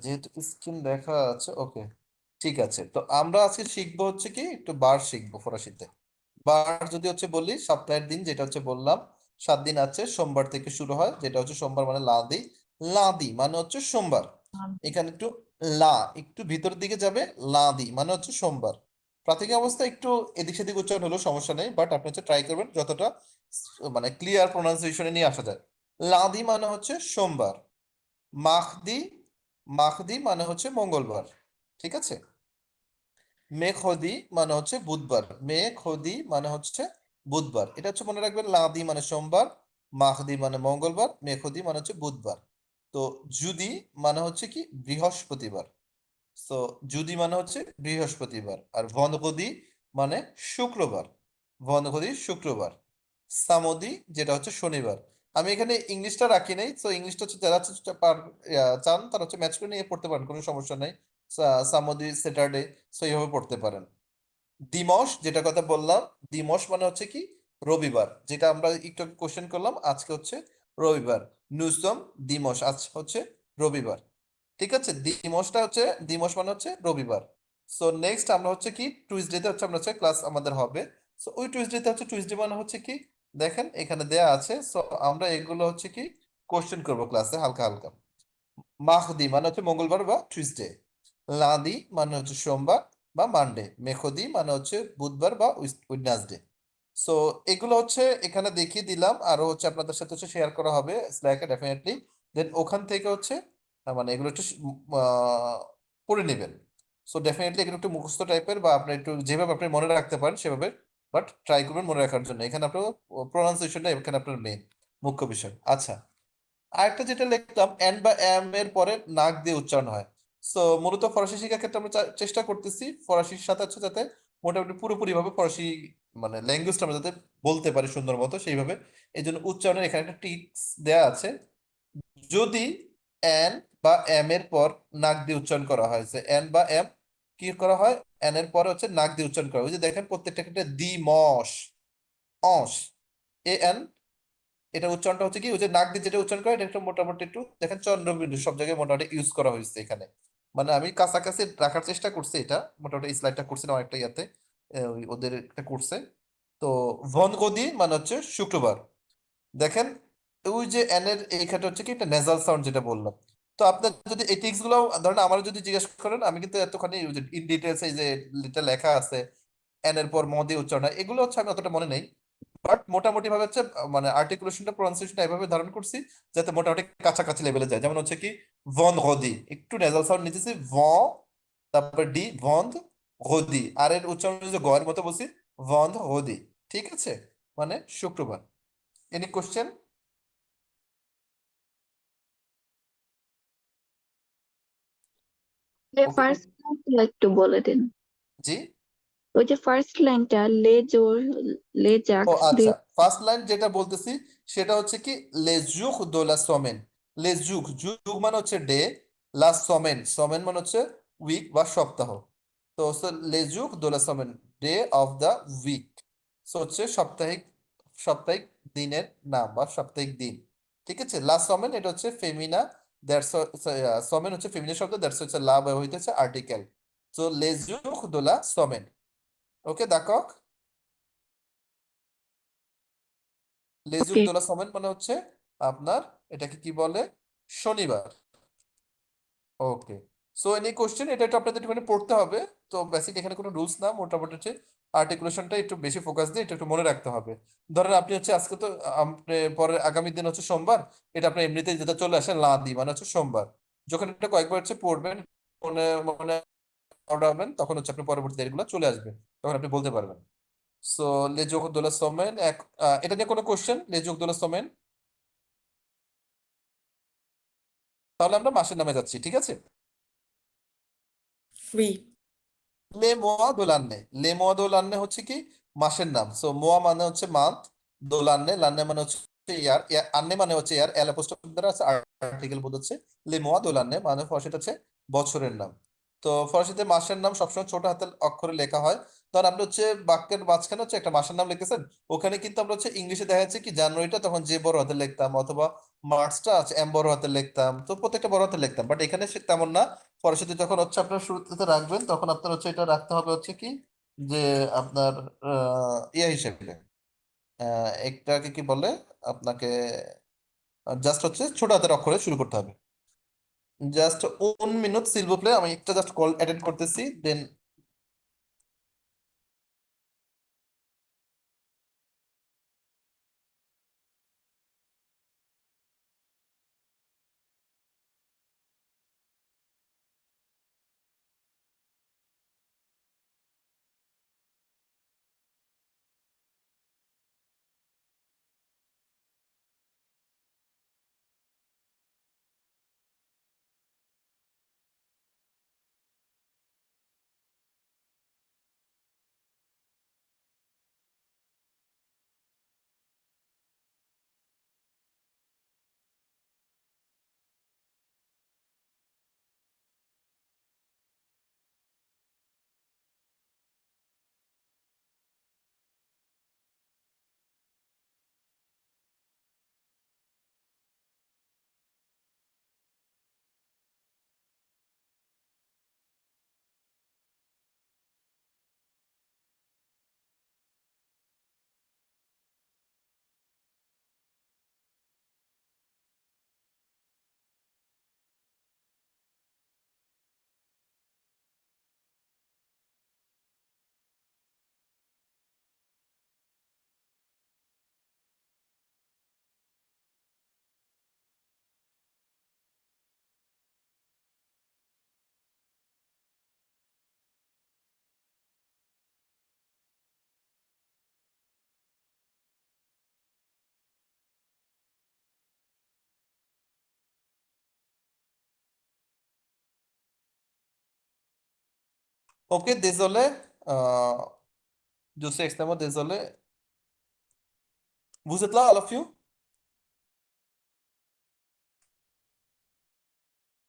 যেহেতু স্ক্রিন দেখা আছে, ওকে, ঠিক আছে। তো আমরা আজকে শিখবো হচ্ছে কি, একটু বার শিখবো ফরাসিতে। বার যদি হচ্ছে বলি সপ্তাহের দিন, যেটা হচ্ছে বললাম 7 দিন আছে, সোমবার থেকে শুরু হয়, যেটা হচ্ছে সোমবার মানে লাদি। লাদি মানে হচ্ছে সোমবার। এখানে একটু লা একটু ভিতরের দিকে যাবে, লাদি মানে হচ্ছে সোমবার। প্রাথমিক অবস্থা একটু এদিক সেদিক উচ্চারণ হলেও সমস্যা নেই, বাট আপনি হচ্ছে ট্রাই করবেন যতটা মানে ক্লিয়ার প্রোনাউন্সিয়েশনে নিয়ে আসা যায়। লাদি মানে হচ্ছে সোমবার। মাখদি, মাখদি মানে হচ্ছে মঙ্গলবার। ঠিক আছে। মেখদি মানে হচ্ছে বুধবার। মেখদি মানে হচ্ছে বুধবার। এটা হচ্ছে মনে রাখবেন, লাদি মানে সোমবার, মাখদি মানে মঙ্গলবার, মেখদি মানে হচ্ছে বুধবার। তো জুদি মানে হচ্ছে কি বৃহস্পতিবার। তো জুদি মানে হচ্ছে বৃহস্পতিবার। আর ভনগদি মানে শুক্রবার। ভনগদি শুক্রবার। সামদি যেটা হচ্ছে শনিবার। আমি এখানে ইংলিশটা রাখি নাই, তো ইংলিশটা হচ্ছে যারা চান তারা হচ্ছে ম্যাচ করে নিয়ে পড়তে পারেন, কোনো সমস্যা নেই। সামদি স্যাটারডে, সো এইভাবে পড়তে পারেন। দিমস যেটা কথা বললাম, দিমস মানে হচ্ছে কি রবিবার, যেটা আমরা একটু কোশ্চেন করলাম, আজকে হচ্ছে রবিবার। নুসম দিমস, আজ হচ্ছে রবিবার। ঠিক আছে, দিমসটা হচ্ছে, দিমস মানে হচ্ছে রবিবার। সো নেক্সট আমরা হচ্ছে কি টুইসডেতে হচ্ছে আমরা হচ্ছে ক্লাস আমাদের হবে। সো ওই টুইসডেতে হচ্ছে, টুইসডে মানে হচ্ছে কি, দেখেন এখানে দেয়া আছে। সো আমরা এগুলো হচ্ছে কি কোশ্চেন করবো ক্লাসে হালকা হালকা। মাহদি মানে হচ্ছে মঙ্গলবার বা টুইসডে। লাদি মানে হচ্ছে সোমবার বা মানডে। মেখদি মানে হচ্ছে বুধবার বা ওয়েডনেসডে। সো এগুলো হচ্ছে এখানে দেখিয়ে দিলাম, আরো হচ্ছে আপনাদের সাথে হচ্ছে শেয়ার করা হবে স্ল্যাকে ডেফিনেটলি। দেন ওখান থেকে হচ্ছে মানে এগুলো একটু পড়ে নেবেন। সো ডেফিনেটলি এগুলো একটু মুখস্থ টাইপের, বা আপনি একটু যেভাবে আপনি মনে রাখতে পারেন সেভাবে, বাট ট্রাই করবেন মনে রাখার জন্য। এখানে আপনার প্রোনাউন্সিয়েশনটা এখানে আপনার মেইন মুখ্য বিষয়। আচ্ছা, আরেকটা যেটা লিখলাম, এন বা এম এর পরে নাক দিয়ে উচ্চারণ হয়। সো মূলত ফরাসি শেখার ক্ষেত্রে আমরা চেষ্টা করতেছি ফরাসির সাথে হচ্ছে যাতে মোটামুটি পুরোপুরি ভাবে ফরাসি মানে ল্যাঙ্গুয়েজটা আমরা যাতে বলতে পারি সুন্দর মতো সেইভাবে। এই জন্য উচ্চারণের এখানে একটা টিপস দেয়া আছে। যদি এন বা এম এর পর নাক দিয়ে উচ্চারণ করা হয়, যে এন বা এম কি করা হয়, এন এর পরে হচ্ছে নাক দিয়ে উচ্চারণ করা হয়। ওই যে দেখেন প্রত্যেকটা ক্ষেত্রে দি মশ, অস, এ এন, এটা উচ্চারণটা হচ্ছে কি, ওই যে নাক দিয়ে যেটা উচ্চারণ করে, এটা একটু মোটামুটি একটু দেখেন চন্দ্রবিন্দু সব জায়গায় মোটামুটি ইউজ করা হয়েছে এখানে। মানে আমি কাছাকাছি রাখার চেষ্টা করছি, এটা মোটামুটি স্লাইডটা করছিলাম অনেকটা ইয়াতে, ওই ওদের একটা করছে। তো ভনগদি মানে হচ্ছে শুক্রবার। দেখেন ওই যে এন এর এইখানে হচ্ছে কি একটা নেজাল সাউন্ড যেটা বললাম। তো আপনার যদি এই টিক্স গুলো ধরেন আমার যদি জিজ্ঞেস করেন, আমি কিন্তু এতখানি ইন ডিটেলস এই যে যেটা লেখা আছে এন এর পর ম দিয়ে উচ্চারণ হয়, এগুলো হচ্ছে আমি অতটা মনে নেই। বাট মোটামুটি ভাবে হচ্ছে মানে আর্টিকুলেশনটা প্রনাউন্সিয়েশনটা এভাবে ধারণ করছি যাতে মোটামুটি কাছাকাছি লেভেলে যায়। যেমন হচ্ছে কি ভন গদি, একটু নেজাল সাউন্ড নিতেছি ভ, তারপর ডি ভন্দ গদি, আর এর উচ্চারণ যে গয়ের মতো বলছি, ভন্দ গদি। ঠিক আছে, মানে শুক্রবার। Any question? ওকে, ফার্স্ট লাইনটা একটু বলে দিন। জি। ওই যে ফার্স্ট লাইনটা লে জোর লে ও জাক্স দে। আচ্ছা, ফার্স্ট লাইন যেটা বলতেছি সেটা হচ্ছে কি লে জুক দো লা সমেন। লে জুক, জুক মানে হচ্ছে ডে, লা সমেন, সমেন মানে হচ্ছে উইক বা সপ্তাহ। তো লে জুক দো লা সমেন, day of the week. So হচ্ছে সাপ্তাহিক, সাপ্তাহিক দিনের নাম বা সাপ্তাহিক দিন। ঠিক আছে, লা সমেন এটা হচ্ছে ফেমিনা, দ্যাটস, সমেন হচ্ছে ফেমিনা শব্দ, দ্যাটস হচ্ছে লা ব্যবহৃত হচ্ছে আর্টিকেল। তো লে জুক দো লা সমেন। ওকে দাকক, লেজুক ওকে। দোলা সমেন মানে হচ্ছে আপনার, এটাকে কি বলে, শনিবার। ওকে। সো এনি কোশ্চেন, এটা একটু আপনাদের একটুখানি পড়তে হবে। তো বেসিক এখানে কোনো রুলস না, মোটামুটি হচ্ছে আর্টিকুলেশনটা একটু বেশি ফোকাস দিয়ে এটা একটু মনে রাখতে হবে। ধরেন আপনি হচ্ছে আজকে তো আপনি পরের আগামী দিন হচ্ছে সোমবার, এটা আপনি এমনিতেই যেটা চলে আসে লাদি মানে হচ্ছে সোমবার। যখন এটা কয়েকবার হচ্ছে পড়বেন, মনে মনে অর্ডার হবেন, তখন হচ্ছে আপনি পরবর্তী এগুলো চলে আসবে, তখন আপনি বলতে পারবেন। সো লেজুক দোলা সমেন এক, এটা নিয়ে কোনো কোশ্চেন, লেজুক দোলা সমেন? তাহলে আমরা মাসের নামে যাচ্ছি, ঠিক আছে। Oui. লে মোয়া দোলান্নে, লে মোয়া দোলান্নে হচ্ছে কি মাসের নাম। সো মোয়া মানে হচ্ছে মান্থ, দোলান্নে, লান্নে মানে হচ্ছে ইয়ার, আন্নে মানে হচ্ছে ইয়ার, এল অ্যাপোস্ট্রফি দ্বারা আছে আর্টিকেল বোধ হচ্ছে। লে মোয়া দোলান্নে মানে সেটা হচ্ছে বছরের নাম। তো ফরাসিতে মাসের নাম সবসময় ছোট হাতের অক্ষরে লেখা হয়। তখন আপনি হচ্ছে বাক্যের মাঝখানে হচ্ছে একটা মাসের নাম লিখেছেন, ওখানে কিন্তু আমরা হচ্ছে ইংলিশে দেখা যাচ্ছে কি জানুয়ারিটা তখন যে বড় হাতে লিখতাম, অথবা মার্চটা আছে এম বড় হাতে লিখতাম, তো প্রত্যেকটা বড় হাতে লিখতাম, বাট এখানে সে তেমন না। ফরাসিতে যখন হচ্ছে আপনার শুরুতে রাখবেন তখন আপনার হচ্ছে এটা রাখতে হবে হচ্ছে কি, যে আপনার ইয়ে হিসেবে একটাকে কি বলে আপনাকে, জাস্ট হচ্ছে ছোট হাতের অক্ষরে শুরু করতে হবে। জাস্ট 1 মিনিট সিলভো প্লে, আমি একটা জাস্ট কল অ্যাটেন্ড করতেছি, দেন। Ok, désolé. Je suis extrêmement désolé. Vous êtes là, all of you?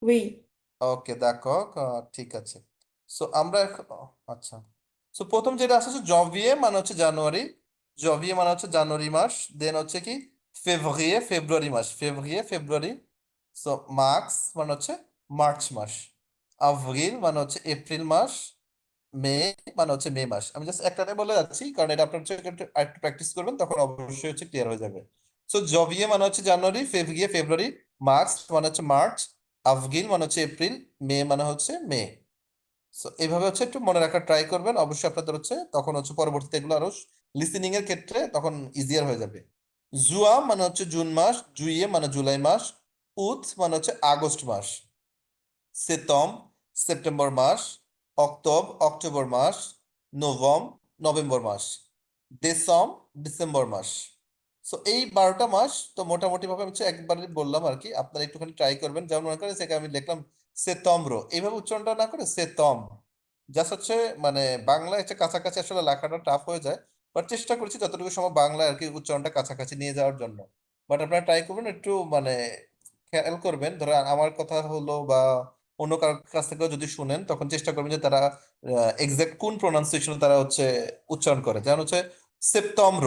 Oui, ওকে দেখো, ঠিক আছে। সো আমরা আচ্ছা, সো প্রথম যেটা আসছে জভিয়ে মানে হচ্ছে জানুয়ারি, জভিয়ে মানে হচ্ছে জানুয়ারি মাস, দেন হচ্ছে কি ফেব্রুয়ারি, ফেব্রুয়ারি মাস, ফেব্রুয়ারি ফেব্রুয়ারি। সো মার্চ মানে হচ্ছে মার্চ মাস, আভরিল মানে হচ্ছে এপ্রিল মাস, মে মানে হচ্ছে মে মাস। আমি জাস্ট একটাতে বলে যাচ্ছি কারণ এটা আপনার হচ্ছে একটু প্র্যাকটিস করবেন, তখন অবশ্যই হচ্ছে ক্লিয়ার হয়ে যাবে। সো জভিয়ে মানে হচ্ছে জানুয়ারি, ফেব্রুয়ারি ফেব্রুয়ারি, মার্চ মানে হচ্ছে মার্চ, আভরিল মানে হচ্ছে এপ্রিল, মে মানে হচ্ছে মে। সো এইভাবে হচ্ছে একটু মনে রাখার ট্রাই করবেন, অবশ্যই আপনাদের হচ্ছে তখন হচ্ছে পরবর্তীতে এগুলো আরো লিসেনিং এর ক্ষেত্রে তখন ইজিয়ার হয়ে যাবে। জুয়া মানে হচ্ছে জুন মাস, জুইয়ে মানে জুলাই মাস, উথ মানে হচ্ছে আগস্ট মাস, সেতম সেপ্টেম্বর মাস, অক্টোব অক্টোবর মাস, নভম নভেম্বর মাস, দেসম ডিসেম্বর মাস। সো এই 12টা মাস তো মোটামুটি ভাবে হচ্ছে একবারে বললাম আর কি, আপনারা একটুখানি ট্রাই করবেন। যেমন মনে করেন সেখানে আমি লিখলাম সেতম্র, এইভাবে উচ্চারণটা না করে সেতম, জাস্ট হচ্ছে মানে বাংলায় হচ্ছে কাছাকাছি আসলে লেখাটা টাফ হয়ে যায়, বাট চেষ্টা করছি যতটুকু সময় বাংলায় আর কি উচ্চারণটা কাছাকাছি নিয়ে যাওয়ার জন্য। বাট আপনারা ট্রাই করবেন একটু মানে খেয়াল করবেন, ধরো আমার কথা হলো বা অন্য কারোর কাছ থেকেও যদি শুনেন তখন চেষ্টা করবেন যে তারা এক্সাক্ট কোন প্রোনাউন্সিয়েশন তারা হচ্ছে উচ্চারণ করে। যেমন হচ্ছে সেপ্তম্র,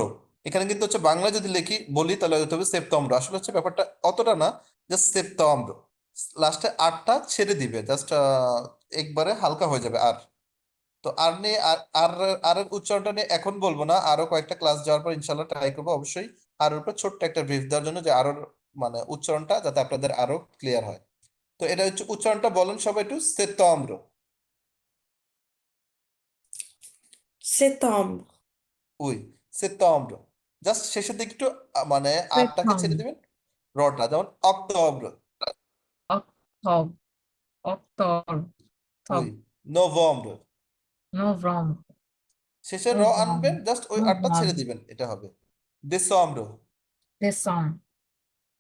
এখানে কিন্তু হচ্ছে বাংলা যদি লিখি বলি তাহলে হতে হবে সেপ্তম্র, আসলে হচ্ছে ব্যাপারটা অতটা না, জাস্ট সেপ্তম্র, লাস্টে আরটা ছেড়ে দিবে, জাস্ট একবারে হালকা হয়ে যাবে আর। তো আর নিয়ে আর আর এর উচ্চারণটা নিয়ে এখন বলবো না, আরো কয়েকটা ক্লাস যাওয়ার পর ইনশাল্লাহ ট্রাই করবো অবশ্যই আর উপর ছোট্ট একটা ব্রিফ দেওয়ার জন্য, যে আরো মানে উচ্চারণটা যাতে আপনাদের আরো ক্লিয়ার হয়। তো এটা হচ্ছে উচ্চারণটা বলেন সবাই একটু, September. septembre, we, September, just শেষের দিকে একটু মানে আরটাকে ছেড়ে septembre, দিবেন, রটা, যেমন October, octobre, octobre, we, octobre, November, novembre, শেষে র আনবেন, novembre, জাস্ট ওই আরটা ছেড়ে novembre, দিবেন, এটা হবে ডিসেম্বর। décembre,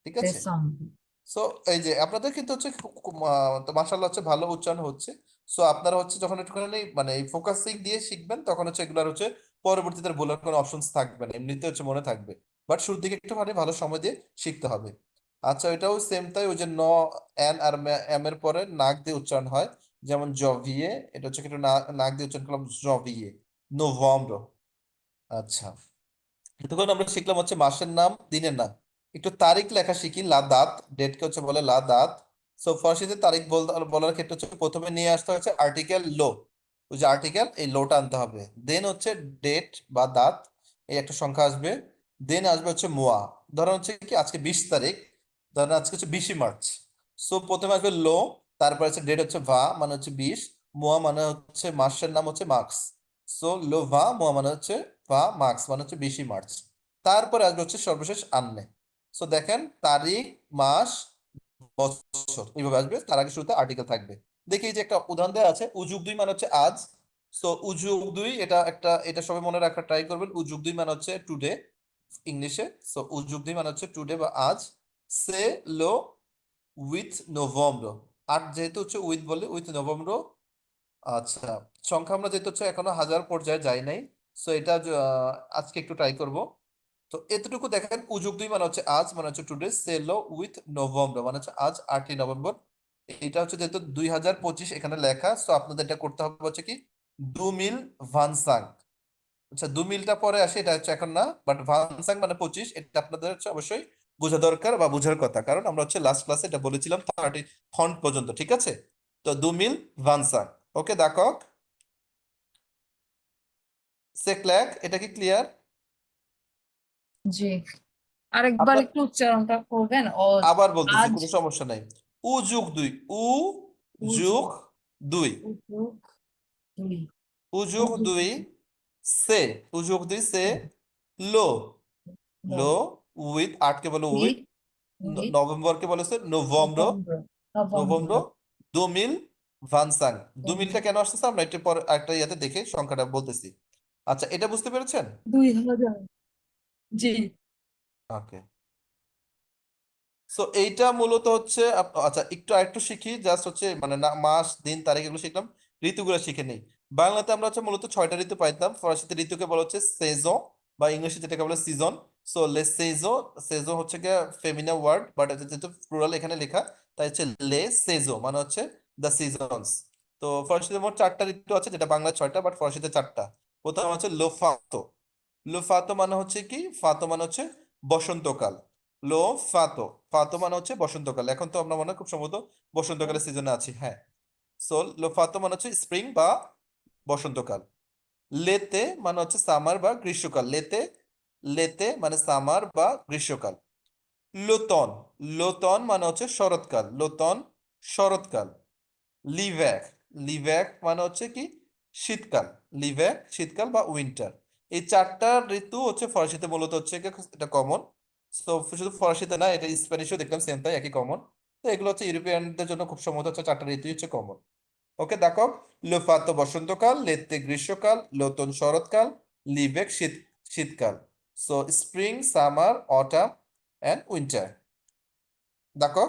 ঠিক আছে। décembre. সো এই যে আপনাদের কিন্তু হচ্ছে তো মাশাআল্লাহ হচ্ছে ভালো উচ্চারণ হচ্ছে। সো আপনারা হচ্ছে যখন একটুখানি মানে এই ফোকাসিং দিয়ে শিখবেন তখন হচ্ছে এগুলোর হচ্ছে পরবর্তীতে বলার কোনো অপশনস থাকবে না, এমনিতে হচ্ছে মনে থাকবে, বাট শুরুর দিকে একটুখানি ভালো সময় দিয়ে শিখতে হবে। আচ্ছা, এটাও সেম তাই, ওই যে ন, এন আর এম এর পরে নাক দিয়ে উচ্চারণ হয়। যেমন জভিয়ে, এটা হচ্ছে একটু নাক দিয়ে উচ্চারণ করলাম জভিয়ে। নভেম্বর। আচ্ছা, এতক্ষণ আমরা শিখলাম হচ্ছে মাসের নাম, দিনের নাম। একটু তারিখ লেখা শিখি। লা দাত, ডেটকে হচ্ছে বলে লা দাত। সো ফার্স্টে তারিখ বলার ক্ষেত্রে হচ্ছে প্রথমে নিয়ে আসতে হচ্ছে আর্টিকেল লো। ওই যে আর্টিকেল, এই লোটা আনতে হবে। দেন হচ্ছে ডেট বা দাত, এই একটা সংখ্যা আসবে। দেন আসবে হচ্ছে মোয়া। ধরেন হচ্ছে কি আজকে 20 তারিখ, ধরেন আজকে হচ্ছে 20 মার্চ। সো প্রথমে আসবে লো, তারপর হচ্ছে ডেট হচ্ছে ভা মানে হচ্ছে 20, মোয়া মানে হচ্ছে মাসের নাম হচ্ছে মার্কস। সো লো ভা মোয়া মানে হচ্ছে বা মার্কস মানে হচ্ছে 20 মার্চ। তারপরে আসবে হচ্ছে সর্বশেষ আন্নে। সো দেখেন তারিখ, মাস, বছর এইভাবে আসবে, তার আগে শুরুতে আর্টিকেল থাকবে। দেখি এই যে একটা উদাহরণ দেওয়া আছে, উযুগ 2 মানে হচ্ছে আজ। সো উযুগ 2, এটা সবাই মনে রাখার ট্রাই করবেন। উযুগ 2 মানে হচ্ছে টুডে ইংলিশে। সো উযুগ 2 মানে হচ্ছে টুডে বা আজ। সে লো উইথ নভেম্বর, আর যেহেতু হচ্ছে উইথ বলে উইথ নভেম্বর। আচ্ছা, সংখ্যা আমরা যেহেতু হচ্ছে এখনো হাজার পর্যায়ে যাই নাই, সো এটা আজকে একটু ট্রাই করব। তো এতটুকু দেখেন, উযুগ 2 মানে হচ্ছে আজ মানে হচ্ছে টুডে, সেলো উইথ নভেম্বর মানে হচ্ছে আজ 8ই নভেম্বর। এটা হচ্ছে যেহেতু 2025 এখানে লেখা, সো আপনাদের এটা করতে হবে হচ্ছে কি 2 মিল ভানসাং। আচ্ছা, 2 মিলটা পরে আসে, এটা হচ্ছে এখন না, বাট ভানসাং মানে 25, এটা আপনাদের হচ্ছে অবশ্যই বোঝা দরকার বা বোঝার কথা, কারণ আমরা হচ্ছে লাস্ট ক্লাসে এটা বলেছিলাম 30 ফন্ট পর্যন্ত, ঠিক আছে? তো 2 মিল ভানসাং। ওকে দাকক, সেক্ল্যাক, এটা কি ক্লিয়ার? জি, আরেকবার আপনার একটু উচ্চারণটা করবেন ও। আবার বলতেছি, আজ কোনো সমস্যা নাই। উ যুগ দুই, উ যুগ উজু দুই, উজু দুই উ যুগ উজু দুই, সে, উ যুগ দুই সে, লো, লো লো উইথ, আটকে বলে উইথ, উইথ উইথ নভেম্বরকে বলেছে নভেম্বর, নভেম্বর নভেম্বর নভেম্বর, 2 মিল ভানসাং। 2 মিলটা নভেম্বর কেন আসতেছে আমরা একটু পরে একটা ইয়াতে দেখে সংখ্যাটা বলতেছি। আচ্ছা, এটা বুঝতে পেরেছেন? 2000। জি। ওকে। সো এইটা মূলত হচ্ছে আচ্ছা, একটু আরেকটু শিখি, জাস্ট হচ্ছে মানে না, মাস দিন তারিখ এগুলো শিখলাম, ঋতুগুলো শিখে নেই। বাংলাতে আমরা হচ্ছে মূলত 6টা ঋতু পাইতাম। ফরাসিতে ঋতুকে বলা হচ্ছে সেজন, বা ইংলিশে যেটাকে বলে সিজন। সো লে সেজো, সেজো হচ্ছে গিয়ে ফেমিনা ওয়ার্ড, বাট যেহেতু প্লুরাল এখানে লেখা, তাই হচ্ছে লে সেজো মানে হচ্ছে দ্য সিজনস। তো ফরাসিতে মোট 4টা ঋতু আছে, যেটা বাংলা 6টা, বাট ফরাসিতে 4টা। প্রথম হচ্ছে লোফাতো। লোফাতো মানে হচ্ছে কি, ফাতো মানে হচ্ছে বসন্তকাল। লো ফাতো, ফাতো মানে হচ্ছে বসন্তকাল। এখন তো আমরা মনে হয় খুব সম্ভবত বসন্তকালের সিজনে আছি, হ্যাঁ। সো লো ফাতো মানে হচ্ছে স্প্রিং বা বসন্তকাল। লেতে মানে হচ্ছে সামার বা গ্রীষ্মকাল। লেতে, লেতে মানে সামার বা গ্রীষ্মকাল। লোতন, লোতন মানে হচ্ছে শরৎকাল। লোতন, শরৎকাল। লিভ্যাক, লিভ্যাক মানে হচ্ছে কি শীতকাল। লিভ্যাক শীতকাল বা উইন্টার। এই 4টা ঋতু হচ্ছে ফরাসিতে মূলত হচ্ছে এটা কমন। তো শুধু ফরাসিতে না, এটা স্প্যানিশও দেখলাম সেম তাই, একই কমন। তো এগুলো হচ্ছে ইউরোপিয়ানদের জন্য খুব সম্ভবত হচ্ছে 4টা ঋতুই হচ্ছে কমন। ওকে দেখো, লোফাতো বসন্তকাল, লেতে গ্রীষ্মকাল, লোতন শরৎকাল, লিভেক শীতকাল। So spring, summer, autumn and winter. দেখো,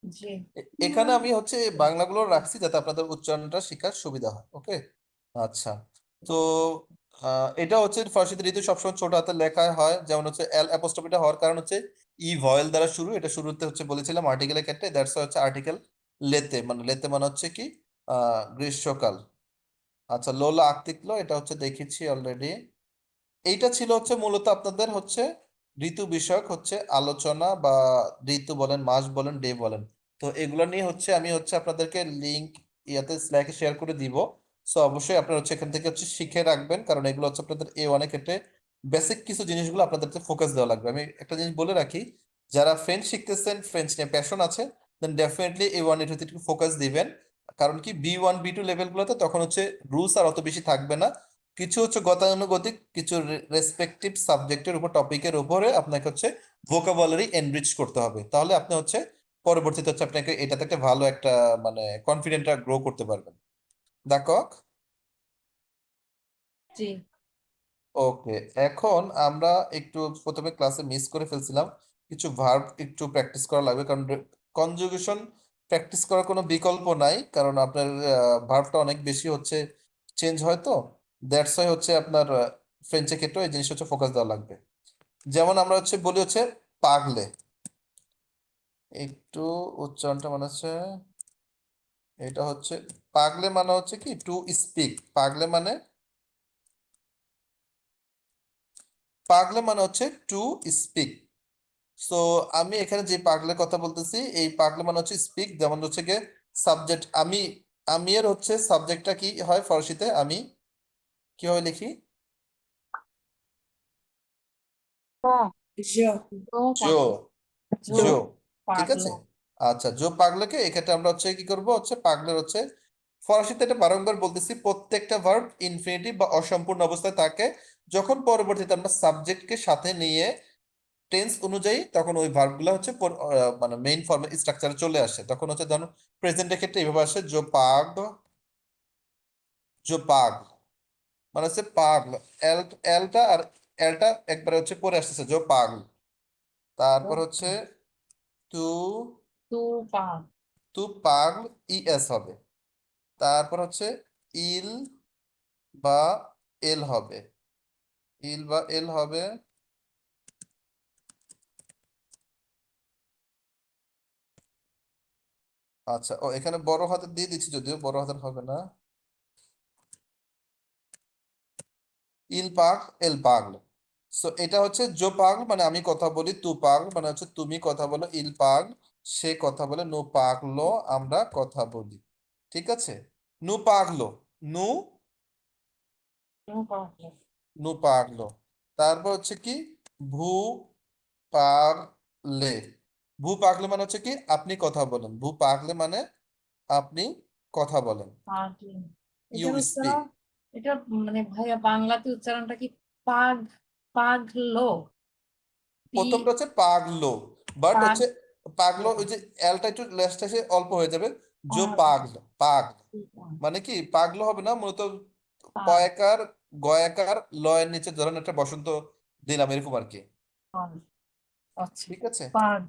জি। এখানে আমি হচ্ছে বাংলাগুলো রাখছি যাতে আপনাদের উচ্চারণটা শেখার সুবিধা হয়। ওকে, আচ্ছা। তো এটা হচ্ছে ফার্সিতে ঋতু সবসময় ছোট হাতের লেখায় হয়, যেমন হচ্ছে এল অ্যাপোস্ট্রফিটা হওয়ার কারণ হচ্ছে ই ভয়েল দ্বারা শুরু। এটা শুরুতে হচ্ছে বলেছিলাম আর্টিকেলের ক্ষেত্রে, দ্যাটস হচ্ছে আর্টিকেল। লেতে মানে হচ্ছে কি গ্রীষ্মকাল। আচ্ছা, লোলা আকতিকলো, এটা হচ্ছে দেখেছি অলরেডি। এইটা ছিল হচ্ছে মূলত আপনাদের হচ্ছে ঋতু বিষয়ক হচ্ছে আলোচনা, বা ঋতু বলেন, মাস বলেন, ডে বলেন। তো এগুলো নিয়ে হচ্ছে আমি হচ্ছে আপনাদেরকে লিংক ইয়াতে স্ল্যাকে শেয়ার করে দিব। সো অবশ্যই আপনারা হচ্ছে এখান থেকে হচ্ছে শিখে রাখবেন, কারণ এগুলো হচ্ছে আপনাদের A1 এর ক্ষেত্রে বেসিক কিছু জিনিসগুলো আপনাদেরকে ফোকাস দেওয়া লাগবে। আমি একটা জিনিস বলে রাখি, যারা ফ্রেঞ্চ শিখতেছেন, ফ্রেঞ্চ নিয়ে প্যাশন আছে, দেন ডেফিনেটলি A1 এটাতে একটু ফোকাস দিবেন। কারণ কি B1 B2 লেভেলগুলোতে তখন হচ্ছে রুলস আর অত বেশি থাকবে না। কিছু হচ্ছে গতানুগতিক, কিছু রেসপেক্টিভ সাবজেক্টের উপর, টপিকের উপরে আপনাকে হচ্ছে ভোকাবুলারি এনরিচ করতে হবে, তাহলে আপনি হচ্ছে পরবর্তীতে হচ্ছে আপনাকে এটাতে একটা ভালো একটা মানে কনফিডেন্টটা গ্রো করতে পারবেন। দেখো, জি। ওকে। এখন আমরা একটু প্রথমে ক্লাসে মিস করে ফেলছিলাম, কিছু ভার্ব একটু প্র্যাকটিস করা লাগবে, কারণ কনজুগেশন প্র্যাকটিস করার কোনো বিকল্প নাই, কারণ আপনার ভার্বটা অনেক বেশি হচ্ছে চেঞ্জ হয়। তো দ্যাটস ওয়াই হচ্ছে আপনার ফ্রেঞ্চের ক্ষেত্রে এই জিনিসটা হচ্ছে ফোকাস দেওয়া লাগবে। যেমন আমরা হচ্ছে বলি হচ্ছে পাগলে, একটু উচ্চারণটা মনে হচ্ছে এটা হচ্ছে পাগলে মানে হচ্ছে কি টু স্পিক। পাগলে মানে হচ্ছে টু স্পিক। সো আমি এখানে যে পাগলের কথা বলতেছি, এই পাগলে মানে হচ্ছে স্পিক। যেমন হচ্ছে গিয়ে সাবজেক্ট আমি, আমি এর হচ্ছে সাবজেক্টটা কি হয় ফরাসিতে, আমি কিভাবে লিখি? জো জো। জো জো। ঠিক পাগলো আছে। আচ্ছা, জো পাগলেকে এক্ষেত্রে আমরা হচ্ছে কি করব, হচ্ছে পাগলের হচ্ছে ফরাসিতে এটা বারংবার বলতেছি, প্রত্যেকটা ভার্ব ইনফিনিটিভ বা অসম্পূর্ণ অবস্থায় থাকে। যখন পরবর্তীতে আমরা সাবজেক্টকে সাথে নিয়ে টেন্স অনুযায়ী তখন ওই ভার্বগুলো হচ্ছে মানে মেইন ফর্মে স্ট্রাকচারে চলে আসে, তখন হচ্ছে ধরুন প্রেজেন্টের ক্ষেত্রে এইভাবে আসে, জো পাগ, জো পাগ মানে হচ্ছে পাগল। এল, এলটা আর এলটা একবারে হচ্ছে পরে আসতেছে, জো পাগল। তারপর হচ্ছে তু, তু পাগ তু পাগল, ইএস হবে। তারপর হচ্ছে ইল বা এল হবে, ইল বা এল হবে। আচ্ছা, ও এখানে বড় হাতের দিয়ে দিচ্ছি, যদিও বড় হাতের হবে না। ইল পাগল, এল পাগল। সো এটা হচ্ছে জো পাগল মানে আমি কথা বলি, তু পাগল মানে হচ্ছে তুমি কথা বলো, ইল পাগল সে কথা বলে, নু পাগলো আমরা কথা বলি। ঠিক আছে। নু পাগলো, নু, নু পাগলো নু পাগলো। তারপর হচ্ছে কি ভু পাগলে। ভু পাগলে মানে হচ্ছে কি আপনি কথা বলেন, ভু পাগলে মানে আপনি কথা বলেন, পাগলো ইউ এটার স্পিক। উচ্চারণ, এটা মানে ভাইয়া বাংলাতে উচ্চারণটা কি পাগ, পাগলো, পি প্রথমটা হচ্ছে পাগলো, বাট পাগ হচ্ছে পাগলো ওই যে এলটা একটু লেসটা এসে অল্প হয়ে যাবে। জো আর পাগলো, পাগ পাগ মানে কি পাগলো হবে না, মূলত পয়াকার গয়াকার লয়ের নিচে ধরেন একটা বসন্ত দিলাম এরকম আর কি। পাগ আচ্ছা ঠিক আছে। পাগ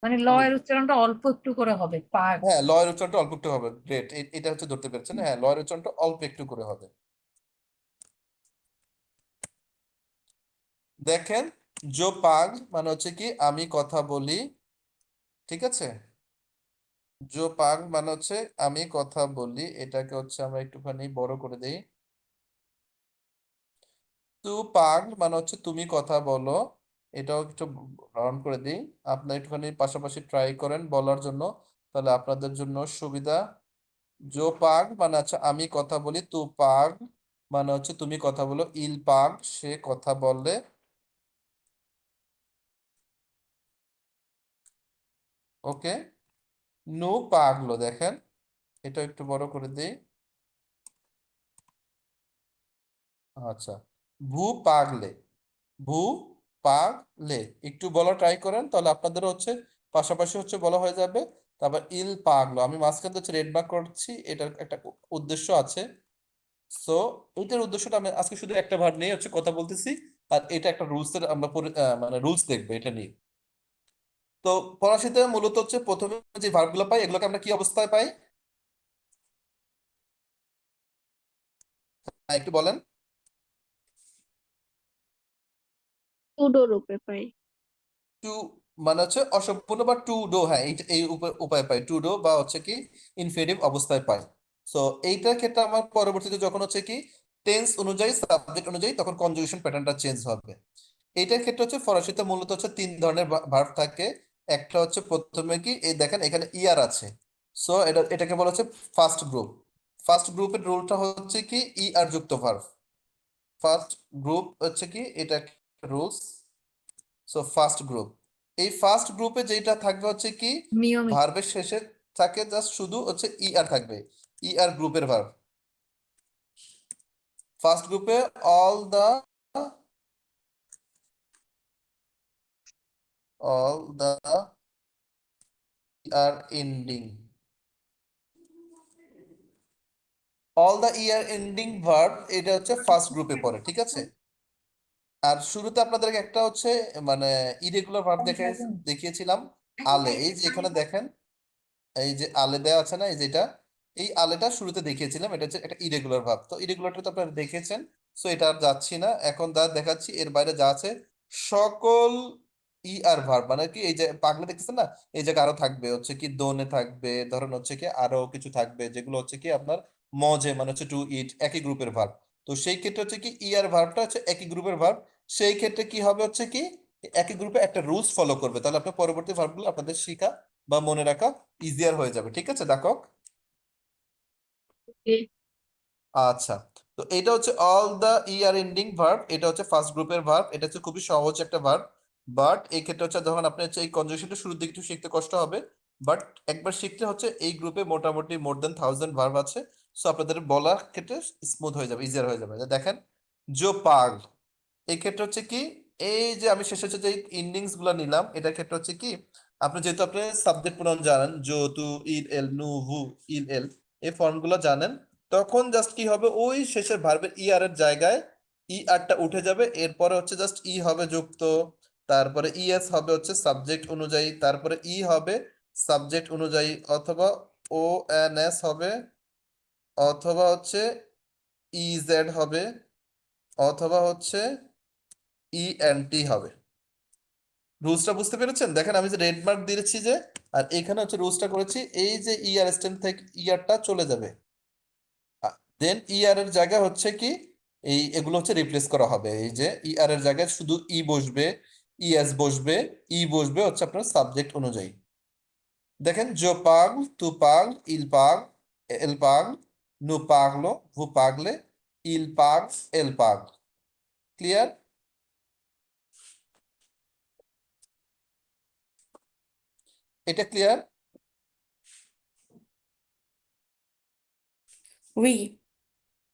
মানে হুম। লয়ের উচ্চারণটা অল্প একটু করে হবে পাগ। হ্যাঁ, লয়ের উচ্চারণটা অল্প একটু হবে, গ্রেট। এটা হচ্ছে ধরতে পেরেছেন, হ্যাঁ লয়ের উচ্চারণটা অল্প একটু করে হবে। দেখেন, জো পাগ মানে হচ্ছে কি আমি কথা বলি। ঠিক আছে। জো পাগ মানে হচ্ছে আমি কথা বলি, এটাকে হচ্ছে আমরা একটুখানি বড় করে দেই। তু পাগ মানে হচ্ছে তুমি কথা বলো, এটাও একটু রাউন্ড করে দিই। আপনার একটুখানি পাশাপাশি ট্রাই করেন বলার জন্য, তাহলে আপনাদের জন্য সুবিধা। জো পাগ মানে হচ্ছে আমি কথা বলি, তু পাগ মানে হচ্ছে তুমি কথা বলো, ইল পাগ সে কথা বলে। ওকে। নু পাগলো দেখেন, এটা একটু বড় করে দিই। আচ্ছা, ভু পাগলে, ভু পাগলে একটু বলা ট্রাই করেন, তাহলে আপনাদের হচ্ছে পাশাপাশি হচ্ছে বলা হয়ে যাবে। তারপর ইল পাগলো আমি মাঝখানে হচ্ছে রেড মার্ক করছি, এটার একটা উদ্দেশ্য আছে। সো এইটার উদ্দেশ্যটা আমি আজকে শুধু একটা ভার্ব নিয়ে হচ্ছে কথা বলতেছি, আর এটা একটা রুলস এর আমরা মানে রুলস দেখবো এটা নিয়ে। তো ফরাসিতে মূলত হচ্ছে প্রথমে যে ভার্ব গুলো পাই, এগুলোকে আমরা কি অবস্থায় পাই? হ্যাঁ, একটু বলেন। সুডো রূপে পাই। টু মানে হচ্ছে অসম্পূর্ণ বা টু ডো, হ্যাঁ এই উপায় পাই, টু ডো বা হচ্ছে কি ইনফিনিটিভ অবস্থায় পাই। সো এইটার ক্ষেত্রে আমার পরবর্তীতে যখন হচ্ছে কি টেন্স অনুযায়ী সাবজেক্ট অনুযায়ী তখন কনজুগেশন প্যাটার্নটা চেঞ্জ হবে। এইটার ক্ষেত্রে হচ্ছে ফরাসিতে মূলত হচ্ছে তিন ধরনের ভার্ব থাকে। একটা হচ্ছে প্রথমে কি এই দেখেন এখানে ইয়ার আছে, সো এটাকে বলা হচ্ছে ফার্স্ট গ্রুপ। ফার্স্ট গ্রুপের রুলটা হচ্ছে কি ই আর যুক্ত ভার্ব। ফার্স্ট গ্রুপ হচ্ছে কি এটা রুলস। সো ফার্স্ট গ্রুপ, এই ফার্স্ট গ্রুপে যেটা থাকবে হচ্ছে কি নিয়মিত ভার্বের শেষে থাকে জাস্ট শুধু হচ্ছে ই আর থাকবে, ই আর গ্রুপের ভার্ব। ফার্স্ট গ্রুপে all the R ending, all the ER ending verb এটা হচ্ছে ফার্স্ট গ্রুপে পড়ে। ঠিক আছে। আর শুরুতে আপনাদেরকে একটা হচ্ছে মানে ইরেগুলার ভার্ব দেখিয়েছিলাম, আলে। এই যে এখানে দেখেন, এই যে আলে দেওয়া আছে না, এই যেটা, এই আলেটা শুরুতে দেখিয়েছিলাম, এটা হচ্ছে একটা ইরেগুলার ভার্ব। তো ইরেগুলারটা তো আপনারা দেখেছেন, সো এটা আর যাচ্ছি না, এখন যা দেখাচ্ছি এর বাইরে যা আছে সকল ই আর ভার্ব মানে কি এই যে পাগলে দেখতেছেন না, এই জায়গায় আরো থাকবে হচ্ছে কি দোনে থাকবে, ধরেন হচ্ছে কি আরো কিছু থাকবে যেগুলো হচ্ছে কি আপনার মজে মানে হচ্ছে টু ইট একই গ্রুপের ভার্ব। তো সেই ক্ষেত্রে হচ্ছে কি ই আর ভার্বটা হচ্ছে একই গ্রুপের ভার্ব, সেই ক্ষেত্রে কি হবে হচ্ছে কি একই গ্রুপে একটা রুলস ফলো করবে, তাহলে আপনার পরবর্তী ভার্বগুলো আপনাদের শেখা বা মনে রাখা ইজিয়ার হয়ে যাবে। ঠিক আছে দেখো। Okay. আচ্ছা, তো এটা হচ্ছে all the ER ending verb, এটা হচ্ছে ফার্স্ট গ্রুপের ভার্ব, এটা হচ্ছে খুবই সহজ একটা ভার্ব। বাট এই ক্ষেত্রে হচ্ছে যখন আপনি হচ্ছে এই কনজুগেশনটা শুরুর দিকে একটু শিখতে কষ্ট হবে, বাট একবার শিখলে হচ্ছে এই গ্রুপে মোটামুটি মোর দেন 1000 ভার্ব আছে। সো আপনাদের বলার ক্ষেত্রে স্মুথ হয়ে যাবে, ইজিয়ার হয়ে যাবে। দেখেন জো পাগল, এই ক্ষেত্রে হচ্ছে কি এই যে আমি শেষে হচ্ছে যে ইন্ডিংস গুলা নিলাম, এটার ক্ষেত্রে হচ্ছে কি আপনি যেহেতু আপনি সাবজেক্ট প্রনাউন জানেন জো তু ইল এল নু হু ইল এল, এই ফর্ম গুলো জানেন, তখন জাস্ট কি হবে ওই শেষের ভার্বের ই আর এর জায়গায় ই আরটা উঠে যাবে, এরপরে হচ্ছে জাস্ট ই হবে যুক্ত, তারপরে ইএস হবে হচ্ছে সাবজেক্ট অনুযায়ী, তারপরে ই হবে সাবজেক্ট অনুযায়ী, অথবা ও এন এস হবে, অথবা হচ্ছে ই জেড হবে, অথবা হচ্ছে ই এন টি হবে। রুলসটা বুঝতে পেরেছেন? দেখেন আমি যে রেড মার্ক দিয়েছি যে, আর এখানে হচ্ছে রুলসটা করেছি এই যে ইয়ার স্ট্যান্ড থেকে ইয়ারটা চলে যাবে, দেন ইয়ার এর জায়গায় হচ্ছে কি এই এগুলো হচ্ছে রিপ্লেস করা হবে, এই যে ইয়ার এর জায়গায় শুধু ই বসবে, ইএস বসবে, ই বসবে হচ্ছে আপনার সাবজেক্ট অনুযায়ী। দেখেন জো পাগল তু পাগল ইল পাগল এল পাগল নু পাগলো ভু পাগলে ইল পাগ এল পাগ। ক্লিয়ার? এটা ক্লিয়ার? Oui.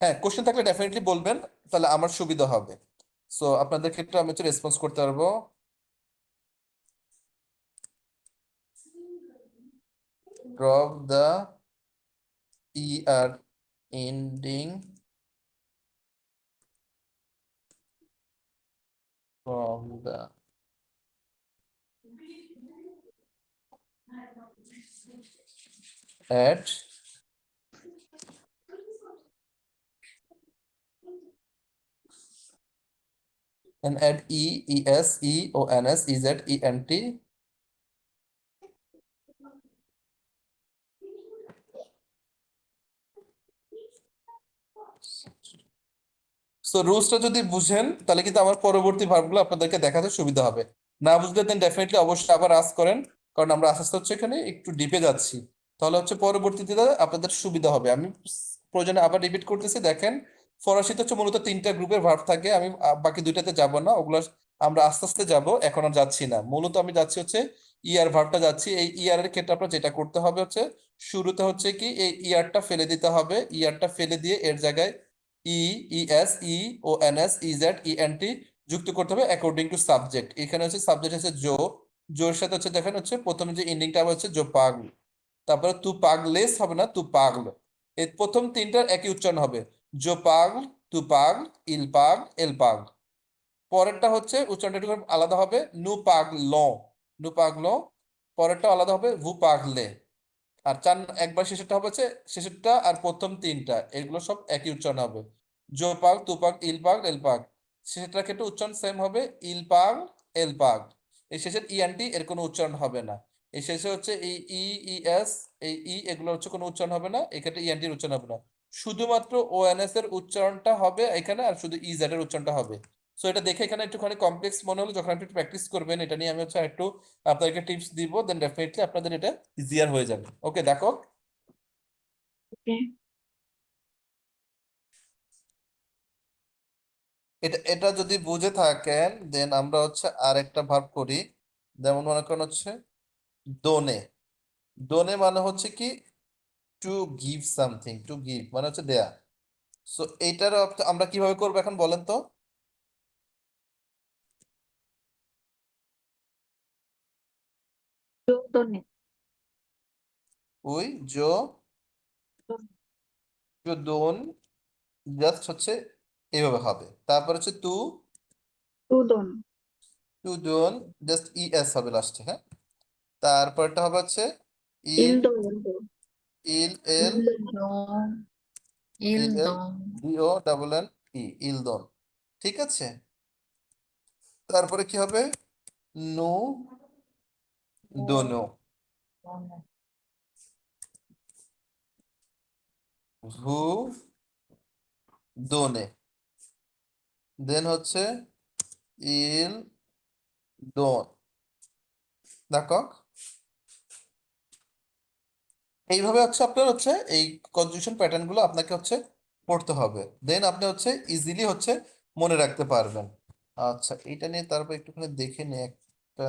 হ্যাঁ, কোশ্চেন থাকলে ডেফিনেটলি বলবেন, তাহলে আমার সুবিধা হবে। সো আপনাদের ক্ষেত্রে আমি হচ্ছে রেসপন্স করতে পারবো। Drop the year ending from the at and add EESEONSEZENT. So রুলসটা যদি বুঝেন তাহলে কিন্তু আমার পরবর্তী ভার্বগুলো আপনাদেরকে দেখাতে সুবিধা হবে। না বুঝলে দেন ডেফিনেটলি অবশ্যই আবার আস্ক করেন, কারণ আমরা আস্তে আস্তে হচ্ছে এখানে একটু ডিপে যাচ্ছি, তাহলে হচ্ছে পরবর্তীতে আপনাদের সুবিধা হবে। আমি প্রয়োজনে আবার রিপিট করতেছি। দেখেন ফরাসিতে হচ্ছে মূলত তিনটা গ্রুপের ভার্ব থাকে, আমি বাকি দুইটাতে যাব না, ওগুলো আমরা আস্তে আস্তে যাব, এখন আর যাচ্ছি না। মূলত আমি যাচ্ছি হচ্ছে ইয়ার ভার্বটা যাচ্ছি। এই ইয়ার এর ক্ষেত্রে আপনার যেটা করতে হবে হচ্ছে শুরুতে হচ্ছে কি এই ইয়ারটা ফেলে দিতে হবে, ইয়ারটা ফেলে দিয়ে এর জায়গায় E E S E O N S E Z E N T যুক্ত করতে হবে অ্যাকর্ডিং টু সাবজেক্ট। এখানে হচ্ছে সাবজেক্ট হচ্ছে জো, জোর সাথে হচ্ছে দেখেন হচ্ছে প্রথমে যে এন্ডিংটা হচ্ছে জো পাগল, তারপরে তু পাগলেস হবে না তু পাগল, এই প্রথম তিনটার একই উচ্চারণ হবে জো পাগল তু পাগল ইল পাগ এল পাগ। পরেরটা হচ্ছে উচ্চারণটা একটু আলাদা হবে নু পাগলো, নু পাগলো। পরেরটা আলাদা হবে ভু পাগলে। আর চার একবার শেষেরটা হবে হচ্ছে শেষেরটা আর প্রথম তিনটা এগুলো সব একই উচ্চারণ হবে জো পাগ তু পাগ ইল পাগ এল পাগ। শেষেরটার ক্ষেত্রে উচ্চারণ সেম হবে ইল পাগ এল পাগ। এই শেষের ইএনটি এর কোনো উচ্চারণ হবে না। এই শেষে হচ্ছে এই ই ইএস এই ই এগুলো হচ্ছে কোনো উচ্চারণ হবে না, এক্ষেত্রে ইএনটির উচ্চারণ হবে না, শুধুমাত্র ওএনএস এর উচ্চারণটা হবে এখানে, আর শুধু ইজেড এর উচ্চারণটা হবে। সো এটা দেখে এখানে একটুখানি কমপ্লেক্স মনে হলো, যখন আপনি প্র্যাকটিস করবেন এটা নিয়ে আমি হচ্ছে একটু আপনাদেরকে টিপস দিব, দেন ডেফিনেটলি আপনাদের এটা ইজিয়ার হয়ে যাবে। ওকে দেখো, Okay. এটা এটা যদি বুঝে থাকেন দেন আমরা হচ্ছে আর একটা ভার্ব করি। যেমন মনে করেন হচ্ছে দোনে, দোনে মানে হচ্ছে কি to give something, to give মানে হচ্ছে দেয়া। সো এইটার আমরা কিভাবে করবো এখন বলেন তো? Yo doné. ওই জো জো দোন জাস্ট হচ্ছে এইভাবে হবে, তারপর হচ্ছে তু Tú don. টু দোন জাস্ট ইএস হবে লাস্টে, হ্যাঁ। তারপরটা হবে হচ্ছে ইল Il do. ইল এল Ildon, ইল L Ildon. D O double N E ইলদন। ঠিক আছে, তারপরে কি হবে নু দোনো, ভু দোনে, দেন হচ্ছে ইল দোন, দেখো এইভাবে হচ্ছে আপনার হচ্ছে এই কনজুগেশন প্যাটার্ন গুলো আপনাকে হচ্ছে পড়তে হবে, দেন আপনি হচ্ছে ইজিলি হচ্ছে মনে রাখতে পারবেন। আচ্ছা, এটা নিয়ে তারপর একটুখানি দেখে নিই একটা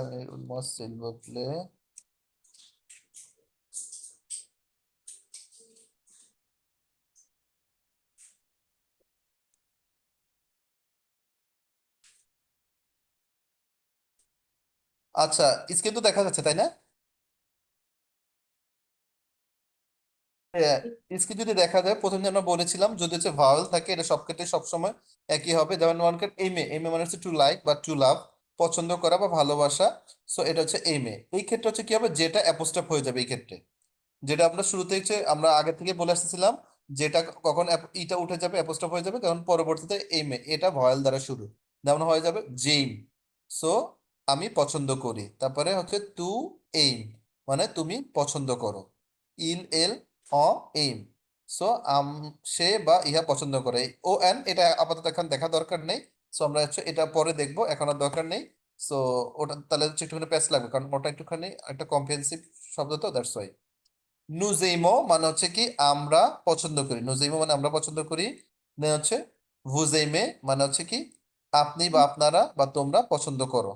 বদলে। আচ্ছা, স্ক্রিন তো দেখা যাচ্ছে তাই না? স্ক্রিন যদি দেখা যায়, প্রথমে আমরা বলেছিলাম যদি হচ্ছে ভাওয়েল থাকে এটা সব ক্ষেত্রে সবসময় একই হবে, যেমন one card M A, M A মানে হচ্ছে টু লাইক বা টু লাভ, পছন্দ করা বা ভালোবাসা। সো এটা হচ্ছে এম এ। এই ক্ষেত্রে হচ্ছে কি হবে, যেটা অ্যাপোস্ট্রোফ হয়ে যাবে এই ক্ষেত্রে, যেটা আমরা শুরুতে হচ্ছে আমরা আগে থেকে বলে আসতেছিলাম, যেটা কখন ইটা উঠে যাবে অ্যাপোস্ট্রোফ হয়ে যাবে তখন পরবর্তীতে এম এ, এটা ভয়েল দ্বারা শুরু, যেমন হয়ে যাবে জেইম। সো আমি পছন্দ করি, তারপরে হচ্ছে তু এইম মানে তুমি পছন্দ করো, ইল এল অ এইম। সো আম সে বা ইহা পছন্দ করে। ও এন এটা আপাতত এখন দেখা দরকার নেই, সো আমরা হচ্ছে এটা পরে দেখবো, এখন আর দরকার নেই। সো ওটা তাহলে হচ্ছে একটুখানি প্যাচ লাগবে, কারণ ওটা একটুখানি একটা কম্প্রিহেন্সিভ শব্দ, তো দ্যাটস ওয়াই। নুজেইমো মানে হচ্ছে কি আমরা পছন্দ করি, নুজেইমো মানে আমরা পছন্দ করি। দেন হচ্ছে ভুজেইমে মানে হচ্ছে কি আপনি বা আপনারা বা তোমরা পছন্দ করো।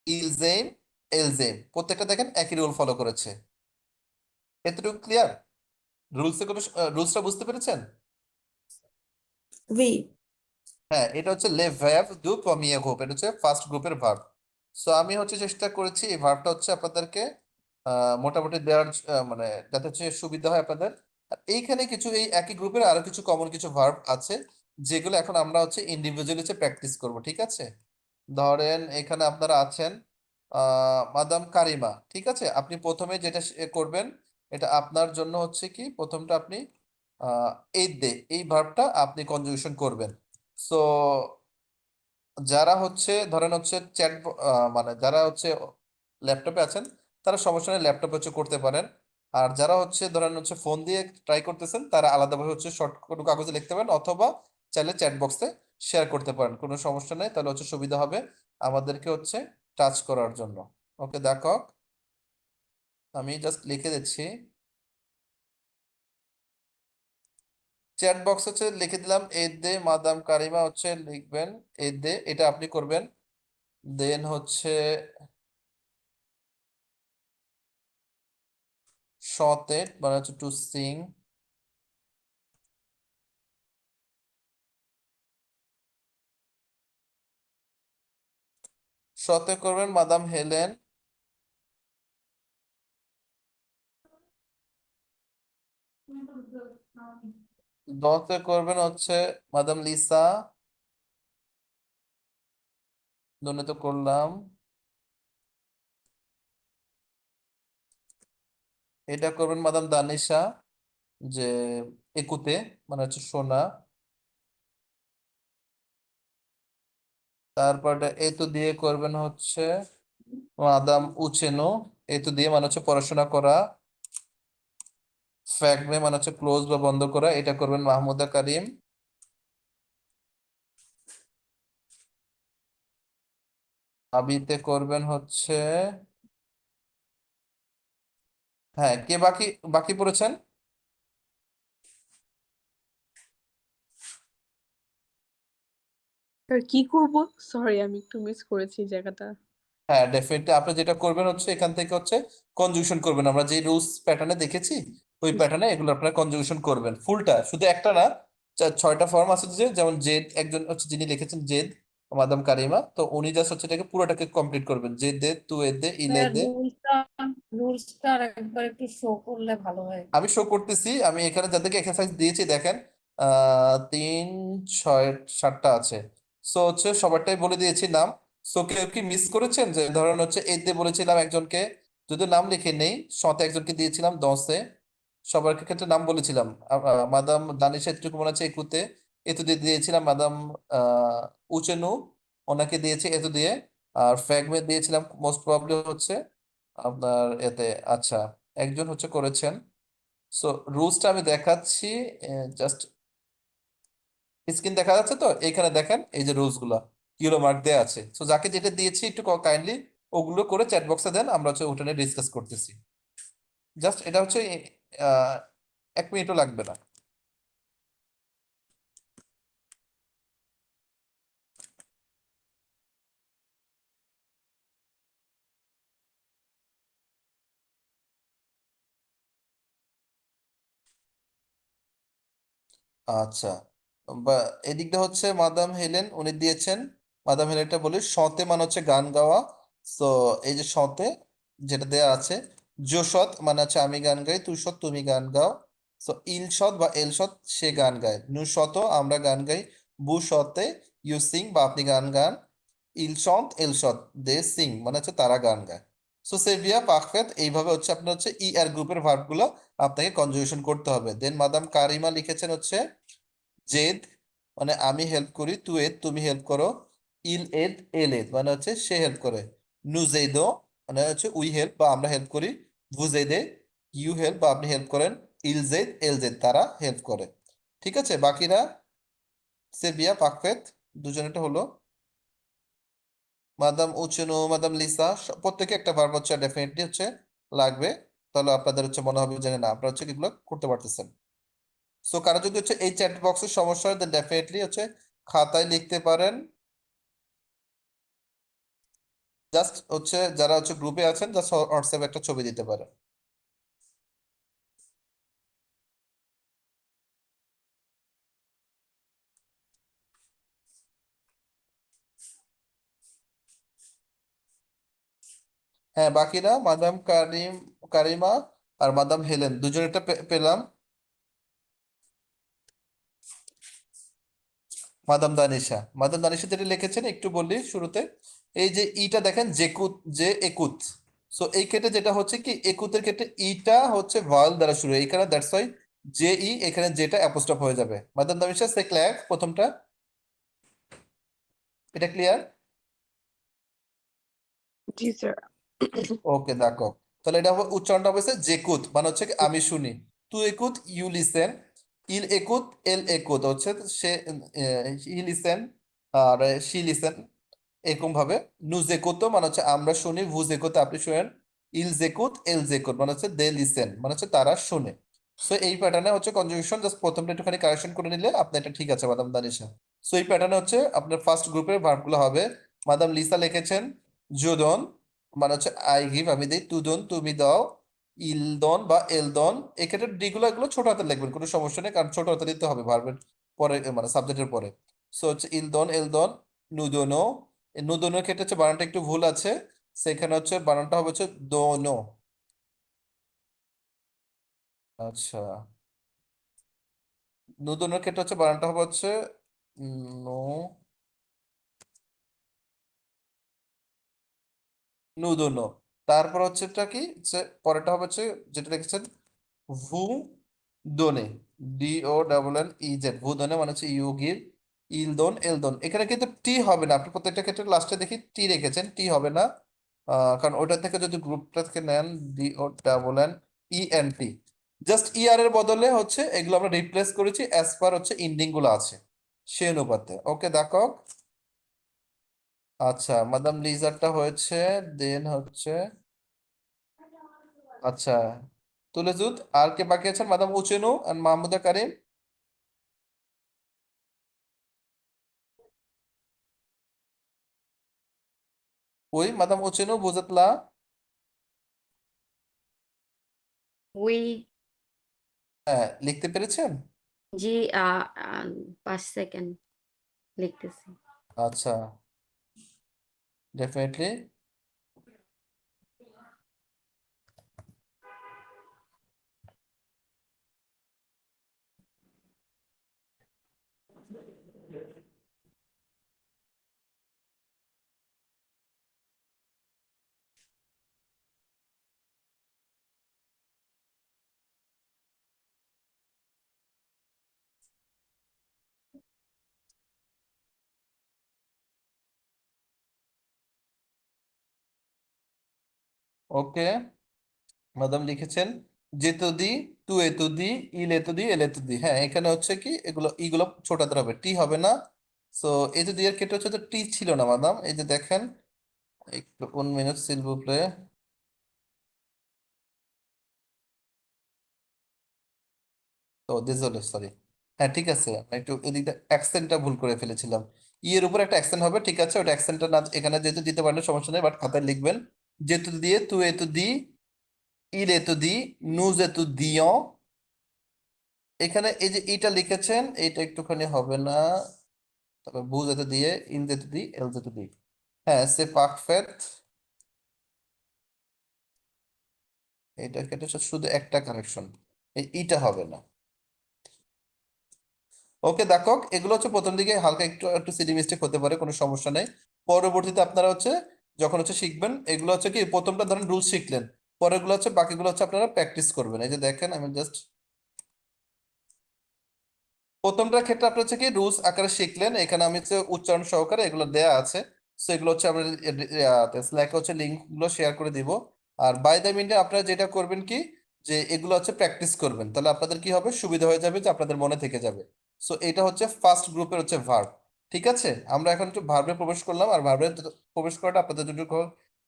ইলজেইম, এলজেইম প্রত্যেকটা দেখেন একই রুল ফলো করেছে। এতটুকু ক্লিয়ার? রুলসে কোনো রুলসটা বুঝতে পেরেছেন? Oui. হ্যাঁ, এটা হচ্ছে লে ভার্ব দু প্রমিয়ে গ্রুপ, এটা হচ্ছে ফার্স্ট গ্রুপের ভার্ব। সো আমি হচ্ছে চেষ্টা করেছি এই ভার্বটা হচ্ছে আপনাদেরকে মোটামুটি দেওয়ার মানে যাতে হচ্ছে সুবিধা হয় আপনাদের। আর এইখানে কিছু এই একই গ্রুপের আরো কিছু কমন কিছু ভার্ব আছে, যেগুলো এখন আমরা হচ্ছে ইন্ডিভিজুয়ালি হচ্ছে প্র্যাকটিস করব, ঠিক আছে? ধরেন এখানে আপনারা আছেন মাদাম কারিমা, ঠিক আছে? আপনি প্রথমে যেটা করবেন, এটা আপনার জন্য হচ্ছে কি প্রথমটা আপনি এই দে এই ভার্বটা আপনি কনজুগেশন করবেন। সো যারা হচ্ছে ধরেন হচ্ছে চ্যাট, মানে যারা হচ্ছে ল্যাপটপে আছেন তারা সমস্যা নেই, ল্যাপটপে হচ্ছে করতে পারেন। আর যারা হচ্ছে ধরেন হচ্ছে ফোন দিয়ে ট্রাই করতেছেন তারা আলাদাভাবে হচ্ছে শর্ট কোনো কাগজে লিখতে পারেন, অথবা চাইলে চ্যাট বক্সে শেয়ার করতে পারেন, কোনো সমস্যা নেই, তাহলে হচ্ছে সুবিধা হবে আমাদেরকে হচ্ছে টাচ করার জন্য। ওকে দেখো, আমি জাস্ট লিখে দিচ্ছি, চ্যাট বক্স হচ্ছে লিখে দিলাম এ দে মাদাম কারিমা হচ্ছে লিখবেন এ দে, এটা আপনি করবেন। দেন হচ্ছে শতে মানে হচ্ছে টু সিং, শতে করবেন মাদাম হেলেন, দতে করবেন হচ্ছে মাদাম লিসা, দনে তো করলাম। এটা করবেন মাদাম দানিশা, যে একুতে মানে হচ্ছে সোনা। তারপরটা এতো দিয়ে করবেন হচ্ছে মাদাম উচেনো, এতো দিয়ে মানে হচ্ছে পড়াশোনা করা। ফ্যাগমে মানে হচ্ছে ক্লোজ বা বন্ধ করা, এটা করবেন মাহমুদা কারিম। আবিতে করবেন হচ্ছে, হ্যাঁ কে বাকি বাকি পড়েছেন? আর কি করব? সরি, আমি একটু মিস করেছি এই জায়গাটা। হ্যাঁ ডেফিনেটলি আপনি যেটা করবেন হচ্ছে এখান থেকে হচ্ছে কনজুগেশন করবেন, আমরা যে রুলস প্যাটার্নে দেখেছি ওই প্যাটার্নে এগুলো আপনারা কনজুগেশন করবেন ফুলটা, শুধু একটা না, ছয়টা ফর্ম আছে, যে যেমন জেদ একজন হচ্ছে যিনি লিখেছেন জেদ মাদাম কারিমা, তো উনি জাস্ট হচ্ছে এটাকে পুরোটাকে কমপ্লিট করবেন, জে দে তু এ দে ইলে দে। রুলসটা রুলসটা একবার একটু শো করলে ভালো হয়। আমি শো করতেছি, আমি এখানে যাদেরকে এক্সারসাইজ দিয়েছি দেখেন, 3 6 7টা আছে। সো হচ্ছে সবারটাই বলে দিয়েছি নাম। সো কেউ কি মিস করেছেন? যে ধরেন হচ্ছে এতে বলেছিলাম একজনকে, যদি নাম লিখে নেই, শতে একজনকে দিয়েছিলাম, দশে সবার ক্ষেত্রে নাম বলেছিলাম। মাদাম দানিশা এতটুকু মনে আছে একুতে, এতু দিয়ে দিয়েছিলাম মাদাম উচেনু, ওনাকে দিয়েছি এতু দিয়ে। আর ফ্র্যাগমেন্ট দিয়েছিলাম মোস্ট প্রবাবলি হচ্ছে আপনার এতে। আচ্ছা, একজন হচ্ছে করেছেন। সো রুলসটা আমি দেখাচ্ছি, জাস্ট স্ক্রিন দেখা যাচ্ছে তো, এইখানে দেখেন এই যে রুলস গুলা ইউরো মার্ক দেওয়া আছে। সো যাকে যেটা দিয়েছি একটু কাইন্ডলি ওগুলো করে চ্যাট বক্সে দেন, আমরা হচ্ছে ওটা নিয়ে ডিসকাস করতেছি। জাস্ট এটা হচ্ছে 1 মিনিটও লাগবে না। আচ্ছা, বা এদিকটা হচ্ছে মাদাম হেলেন উনি দিয়েছেন। মাদাম হেলেনটা বলি সতে মানে হচ্ছে গান গাওয়া। তো এই যে সতে যেটা দেয়া আছে, জোসৎ মানে হচ্ছে আমি গান গাই, তুসৎ তুমি গান গাও। তো ইলসৎ বা এলসৎ সে গান গায়, নুসত আমরা গান গাই, বুসতে ইউ সিং বা আপনি গান গান, ইলসন্ত এলসৎ দে সিং মানে হচ্ছে তারা গান গায়। সো সেভিয়া পাখফেত এইভাবে হচ্ছে আপনার হচ্ছে ই আর গ্রুপের ভার্ব গুলো আপনাকে কনজুগেশন করতে হবে। দেন মাদাম কারিমা লিখেছেন হচ্ছে জেদ মানে আমি হেল্প করি, তু এদ তুমি হেল্প করো, ইল এদ এল এদ মানে হচ্ছে সে হেল্প করে, নুজেদো মানে হচ্ছে উই হেল্প বা আমরা হেল্প করি, ভুজেদে ইউ হেল্প বা আপনি হেল্প করেন, ইলজেদ এলজেদ তারা হেল্প করে। ঠিক আছে, বাকিরা সেভিয়া পাকফেত দুজনেরটা হলো। মাদাম উচেনো মাদাম লিসা প্রত্যেকে একটা ভার্ব হচ্ছে ডেফিনেটলি হচ্ছে লাগবে। তাহলে আপনাদের হচ্ছে মনে হবে যে না আপনারা হচ্ছে এগুলো করতে পারতেছেন। সো কারো যদি হচ্ছে এই চ্যাট বক্সের সমস্যা হয়, ডেফিনেটলি হচ্ছে খাতায় লিখতে পারেন। জাস্ট হচ্ছে যারা হচ্ছে গ্রুপে আছেন জাস্ট হোয়াটসঅ্যাপে একটা ছবি দিতে পারেন। হ্যাঁ, বাকিরা মাদাম কারিমা আর মাদাম হেলেন দুজনেরটা পেলাম। মাদাম দানিশা যেটা লিখেছেন একটু বললি শুরুতে, এই যে ইটা দেখেন জেকুত, যে একুত। সো এই ক্ষেত্রে যেটা হচ্ছে কি একুতের ক্ষেত্রে ইটা হচ্ছে ভয়েল দ্বারা শুরু, এইখানে দ্যাটস ওয়াই যে ই এখানে যেটা অ্যাপোস্ট্রোফ হয়ে যাবে। মাদাম দানিশা সে ক্লিয়ার প্রথমটা, এটা ক্লিয়ার? জি স্যার। ওকে দেখো, তাহলে এটা হবে উচ্চারণটা হবে জেকুত মানে হচ্ছে কি আমি শুনি, তু একুত ইউ লিসেন, ইল একুত এল একুত হচ্ছে সে হি লিসেন আর শি লিসেন। এরকম ভাবে নুজেকুত মানে হচ্ছে আমরা শুনি, ভুজেকুত আপনি শুনেন, ইল জেকুত এল জেকুত মানে হচ্ছে দে লিসেন মানে হচ্ছে তারা শুনে। সো এই প্যাটার্নে হচ্ছে কনজুগেশন জাস্ট প্রথমটা একটুখানি কারেকশন করে নিলে আপনার এটা ঠিক আছে মাদাম দানিশা। সো এই প্যাটার্নে হচ্ছে আপনার ফার্স্ট গ্রুপের ভার্বগুলো হবে। মাদাম লিসা লিখেছেন জুদন মানে হচ্ছে আই গিভ আমি দিই, তুদন তুমি দাও, ইলদন বা এলদন এক্ষেত্রে ডি গুলো এগুলো ছোট হাতে লিখবেন, কোনো সমস্যা নেই কারণ ছোট হাতে দিতে হবে ভার্বের পরে মানে সাবজেক্টের পরে। সো হচ্ছে ইলদন এলদন নুদনো। নুদনের ক্ষেত্রে হচ্ছে বানানটা একটু ভুল আছে, সেখানে হচ্ছে বানানটা হবে হচ্ছে দোনো। আচ্ছা, নুদনের ক্ষেত্রে হচ্ছে বানানটা হবে হচ্ছে নো, নুদনো। তারপর হচ্ছে এটা কি হচ্ছে পরেরটা হবে হচ্ছে যেটা লিখেছেন ভু দোনে, DONNEZ ভু দোনে মানে হচ্ছে ইউ গিভ, ইলদোন এলদোন এখানে কিন্তু টি হবে না, আপনি প্রত্যেকটা ক্ষেত্রে লাস্টে দেখি টি রেখেছেন, টি হবে না। কারণ ওটা থেকে যদি গ্রুপটা থেকে নেন DONNENT, জাস্ট ER এর বদলে হচ্ছে এগুলো আমরা রিপ্লেস করেছি অ্যাজ পার হচ্ছে ইন্ডিং গুলো আছে সেই অনুপাতে। ওকে দেখো, আচ্ছা মাদাম লিজারটা হয়েছে, দেন হচ্ছে আচ্ছা তুলেজুত, আর কে বাকি আছেন? মাদাম উচেনু আর মাহমুদা কারিম। ওই মাদাম উচেনু বুঝাতলা। উই হ্যাঁ, লিখতে পেরেছেন? জি 5 সেকেন্ড লিখতেছি। আচ্ছা, ডেফিনেটলি। ওকে, মাদাম লিখেছেন যেতুদি, তু এতুদি, ইল এতুদি, এল এতুদি। হ্যাঁ, এখানে হচ্ছে কি ইগুলো ছোট হাতের হবে, টি হবে না। সো এতুদি এর ক্ষেত্রে হচ্ছে তো টি ছিল না মাদাম, এই যে দেখেন, একটু 1 মিনিট সিল বুকলে। তো désolé, সরি। হ্যাঁ ঠিক আছে, আমি একটু এদিকটা অ্যাকসেন্টটা ভুল করে ফেলেছিলাম। এর উপর একটা অ্যাকসেন্ট হবে, ঠিক আছে, ওটা অ্যাকসেন্টটা না এখানে যেহেতু দিতে পারেন সমস্যা নেই, বাট খাতায় লিখবেন যেতু দিয়ে, তু এতু দি, ইল এতু দি, নুজ এতু দিও। এখানে এই যে ইটা লিখেছেন, এইটা একটুখানি হবে না, তবে বুঝ এতু দিয়ে, ইন যেতু দি, এল যেতু দি। হ্যাঁ, সে পারফেক্ট। এটা ক্ষেত্রে শুধু একটা কারেকশন, এই ইটা হবে না। ওকে দেখো, এগুলো হচ্ছে প্রথম দিকে হালকা একটু একটু সিলি মিস্টেক হতে পারে, কোনো সমস্যা নেই। পরবর্তীতে আপনারা হচ্ছে যখন হচ্ছে শিখবেন, এগুলো হচ্ছে কি প্রথমটা ধরেন রুলস শিখলেন, পরেরগুলো হচ্ছে বাকিগুলো হচ্ছে আপনারা প্র্যাকটিস করবেন। এই যে দেখেন, আমি জাস্ট প্রথমটার ক্ষেত্রে আপনার হচ্ছে কি রুলস আকারে শিখলেন, এখানে আমি হচ্ছে উচ্চারণ সহকারে এগুলো দেয়া আছে। সো এগুলো হচ্ছে আমরা স্ল্যাকে হচ্ছে লিঙ্ক গুলো শেয়ার করে দিব। আর বাই দ্য মিনিটে আপনারা যেটা করবেন কি, যে এগুলো হচ্ছে প্র্যাকটিস করবেন, তাহলে আপনাদের কি হবে, সুবিধা হয়ে যাবে, যে আপনাদের মনে থেকে যাবে। সো এটা হচ্ছে ফার্স্ট গ্রুপের হচ্ছে ভার্ব। ঠিক আছে, আমরা এখন একটু ভার্বে প্রবেশ করলাম, আর ভার্বে প্রবেশ করাটা আপনাদের জন্য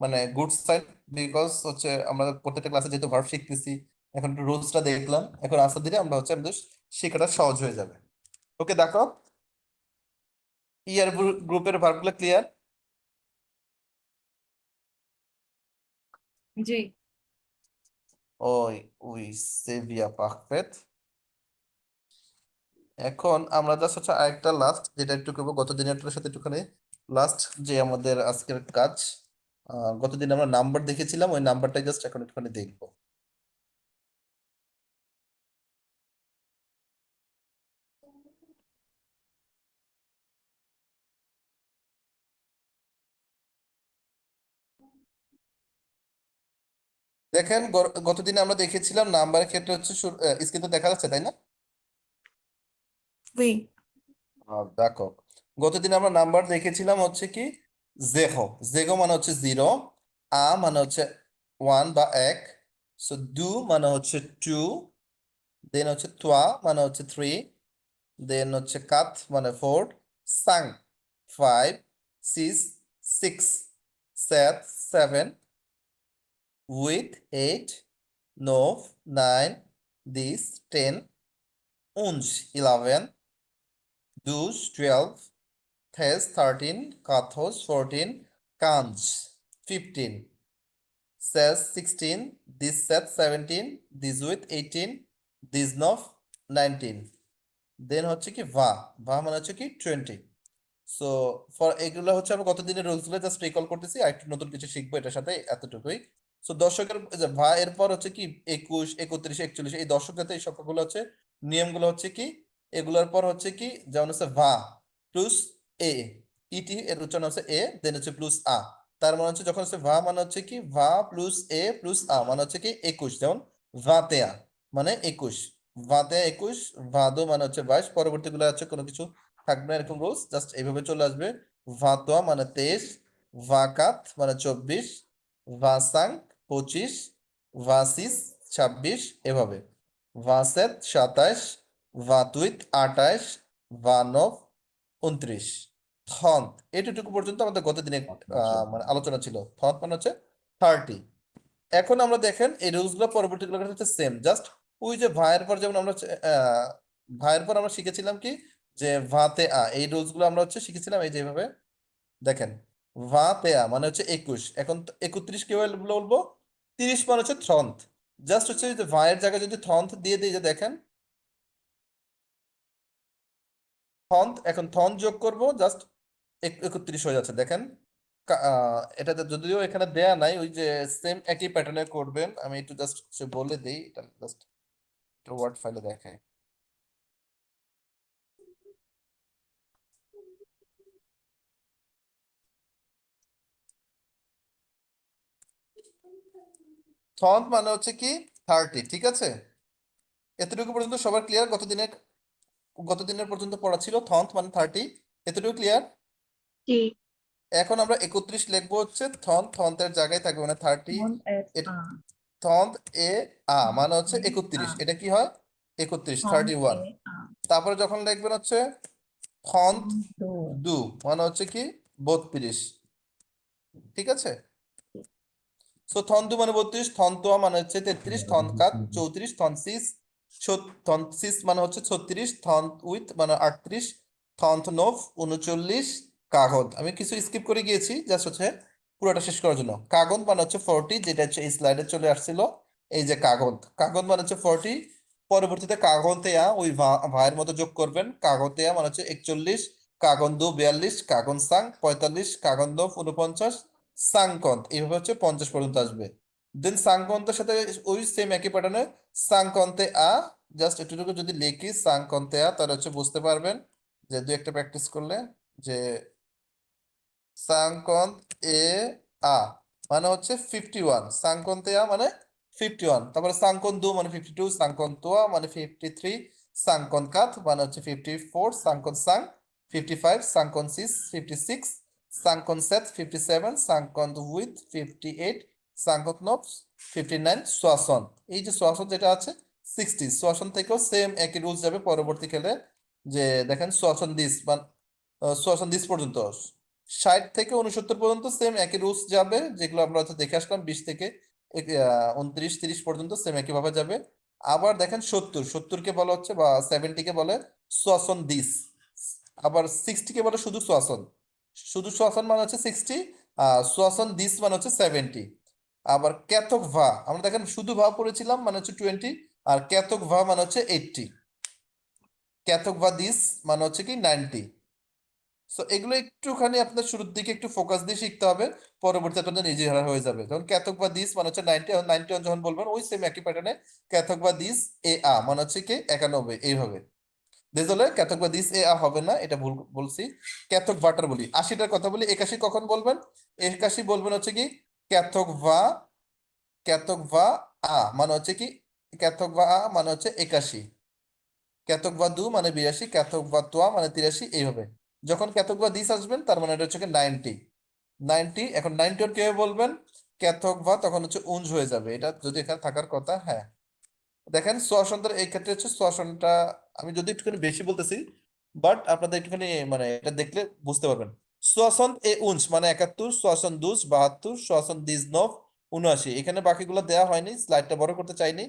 মানে গুড সাইন, বিকজ হচ্ছে আমরা প্রত্যেকটা ক্লাসে যেহেতু ভার্ব শিখতেছি, এখন একটু রুলসটা দেখলাম, এখন আস্তে ধীরে আমরা হচ্ছে আমাদের শেখাটা সহজ হয়ে যাবে। ওকে দেখো, ইয়ার গ্রুপের ভার্বগুলো ক্লিয়ার? জি। ওই উই সেভিয়া পারফেক্ট। এখন আমরা জাস্ট হচ্ছে আরেকটা লাস্ট যেটা একটু করবো, গত দিনেরটার সাথে একটুখানি লাস্ট যে আমাদের আজকের কাজ, গতদিন আমরা নাম্বার দেখেছিলাম, ওই নাম্বারটাই জাস্ট এখন একটুখানি দেখবো। দেখেন, গতদিনে আমরা দেখেছিলাম নাম্বারের ক্ষেত্রে হচ্ছে স্ক্রিন তো দেখা যাচ্ছে তাই না? Oui, দেখো, গতদিন আমরা নাম্বার দেখেছিলাম হচ্ছে কি জেহো। জেগো মানে হচ্ছে 0, মানে হচ্ছে 1 বা 1, সো দু মানে হচ্ছে 2, দেন হচ্ছে তোয়া মানে হচ্ছে 3, দেন হচ্ছে কাত মানে 4, সাং 5, সিস 6, সেত 7, with 8, নোভ 9, this 10, উঞ্জ 11, Dooj 12, Thes 13, Kathos 14, Kanj 15, Ses 16, Disset 17, Diswit 18, Disnov 19। দেন হচ্ছে কি ভা মানে হচ্ছে কি 20। সো ফর এগুলো হচ্ছে আমরা গতদিনের রুলস গুলো জাস্ট রিকল করতেছি, আর একটু নতুন কিছু শিখবো এটার সাথে, এতটুকুই। সো দর্শকের এই যে ভা এরপর হচ্ছে কি 21, 31, 41, এই দর্শক জাতীয় এই সংখ্যাগুলো হচ্ছে নিয়মগুলো হচ্ছে কি, এগুলোর পর হচ্ছে কি, যেমন হচ্ছে ভা প্লুস এ, ইটি এর উচ্চারণ হচ্ছে এ, দেন হচ্ছে প্লুস আ। তার মানে হচ্ছে যখন হচ্ছে ভা মানে হচ্ছে কি ভা প্লুস এ প্লুস আ মানে হচ্ছে কি 21, যেমন ভাতেয়া মানে 21, ভাতেয়া 21, ভাদো মানে হচ্ছে 22, পরবর্তী গুলো হচ্ছে কোনো কিছু থাকবে না, এরকম রুলস জাস্ট এইভাবে চলে আসবে। ভাতোয়া মানে 23, ভাকাত মানে 24, ভাসাং 25, ভাসিস 26, এভাবে ভাসেত 27, ভাতুইত 28, ভানভ 29। থন্ত এটুকু পর্যন্ত আমাদের গত দিনে মানে আলোচনা ছিল। থন্ত মানে হচ্ছে 30। এখন আমরা দেখেন এই রুলস গুলো পরবর্তী গুলো হচ্ছে সেম, জাস্ট ওই যে ভাইয়ের পর যেমন আমরা ভাইয়ের পর আমরা শিখেছিলাম কি, যে ভাতে এই রুলস গুলো আমরা হচ্ছে শিখেছিলাম এই যেভাবে দেখেন, ভাতে মানে হচ্ছে 21, এখন 31 কি বলবো, 30 মানে হচ্ছে থ্রন্থ। জাস্ট হচ্ছে যে ভাইয়ের জায়গায় যদি থ্রন্থ দিয়ে দিই, যে দেখেন থন্থ, এখন থন্থ যোগ করব, জাস্ট 31 হয়ে যাচ্ছে দেখেন। এটাতে যদিও এখানে দেয়া নাই, ওই যে সেম একই প্যাটার্নে করবেন, আমি একটু জাস্ট বলে দিই, এটা জাস্ট ওয়ার্ড ফাইলে দেখায়। থন্থ মানে হচ্ছে কি 30, ঠিক আছে? এতটুকু পর্যন্ত সবার ক্লিয়ার? গতদিনের পর্যন্ত পড়া ছিল থন্থ মানে 30, এতটুকু ক্লিয়ার? জি। এখন আমরা 31 লিখবো হচ্ছে থন্তের জায়গায় থাকবে মানে 30। মন এট থন্দ এ আ মানে হচ্ছে এ 31, আ এটা কি হয় 31, থন 31। এ আ তারপরে যখন লিখবেন হচ্ছে থন্দ দো দু মানে হচ্ছে কি 32, ঠিক আছে। সো থন্দু মানে 32, থনতোয়া মানে হচ্ছে 33, থনকাত 34, থনসিস মানে হচ্ছে 36, থন উইথ মানে 38, থনথনোভ 39, কাগদ আমি কিছু স্কিপ করে গিয়েছি জাস্ট হচ্ছে পুরোটা শেষ করার জন্য। কাগদ মানে হচ্ছে 40, যেটা হচ্ছে এই স্লাইডে চলে আসছিল। এই যে কাগদ, কাগদ মানে হচ্ছে 40। পরবর্তীতে কাগন্তেয়া ওই ভাইয়ের মতো যোগ করবেন, কাগন্তেয়া মানে হচ্ছে 41, কাগন্দু 42, কাগন সাং 45, কাগন্দভ 49, সাংকন্ত এইভাবে হচ্ছে 50 পর্যন্ত আসবে। দেন সাংকন্তের সাথে ওই সেম একই প্যাটার্নে সাংকন্তে আ, জাস্ট এটুকু যদি লিখি সাংকন্তে আ তাহলে হচ্ছে বুঝতে পারবেন যে দু একটা প্র্যাকটিস করলে যে সাংকন্ত এ আ মানে হচ্ছে 51, সাংকন্তে আ মানে 51, তারপরে সাংকন্দু মানে 52, সাংকন্তোয়া মানে 53, সাংকনকাত মানে হচ্ছে 54, সাংকন সাং 55, সাংকনসিস 56, সাংকনসেত 57, সাংকন্ত উইথ 58, সাংকতনভ 59, সোয়াসন। এই যে সোয়াসন যেটা আছে 60, সোয়াসন থেকেও সেম একই রুলস যাবে পরবর্তী খেলে। যে দেখেন সোয়াসন দিস মানে সোয়াসন দিস পর্যন্ত 60 থেকে 69 পর্যন্ত সেম একই রুলস যাবে, যেগুলো আমরা হচ্ছে দেখে আসলাম। 20 থেকে 29 30 পর্যন্ত সেম একই ভাবে যাবে। আবার দেখেন 70 কে বলা হচ্ছে বা 70 কে বলে সোয়াসন দিস। আবার 60 কে বলে শুধু সোয়াসন, শুধু সোয়াসন মানে হচ্ছে 60, সোয়াসন দিস মানে হচ্ছে 70। আবার ক্যাথক ভা আমরা দেখেন শুধু ভা পড়েছিলাম মানে হচ্ছে 20, আর ক্যাথক ভা মানে হচ্ছে 80, ক্যাথক ভা দিস মানে হচ্ছে কি 90। সো এগুলো একটুখানি আপনার শুরুর দিকে একটু ফোকাস দিয়ে শিখতে হবে, পরবর্তীতে আপনার নিজে হারা হয়ে যাবে। যখন ক্যাথক বা দিস মানে হচ্ছে 90, 91 যখন বলবেন ওই সেম একই প্যাটার্নে ক্যাথক বা দিস এ আ মানে হচ্ছে কি 91 এইভাবে। দিস হলে ক্যাথক বা দিস এ আ হবে না, এটা ভুল বলছি। ক্যাথক ভাটার বলি 80টার কথা বলি, 81 কখন বলবেন? 81 বলবেন হচ্ছে কি ক্যাথক ভা, ক্যাথক ভা আ মানে হচ্ছে কি ক্যাথক ভা আ মানে হচ্ছে 81, ক্যাথক বা দু মানে 82, ক্যাথক বা তোয়া মানে 83, এইভাবে। যখন ক্যাথক বা দিস আসবেন তার মানে এটা হচ্ছে 90, 90। এখন 91 কিভাবে বলবেন? ক্যাথক বা তখন হচ্ছে উঞ্জ হয়ে যাবে, এটা যদি এখানে থাকার কথা। হ্যাঁ দেখেন সোয়াশনটার এই ক্ষেত্রে হচ্ছে সোয়াশনটা আমি যদি একটুখানি বেশি বলতেছি, বাট আপনাদের একটুখানি মানে এটা দেখলে বুঝতে পারবেন। সোয়াশন এ উঞ্চ মানে 71, সোয়াশন দুস 72, সোয়াশন দিস নভ 79। এখানে বাকিগুলো দেওয়া হয়নি, স্লাইডটা বড় করতে চাইনি।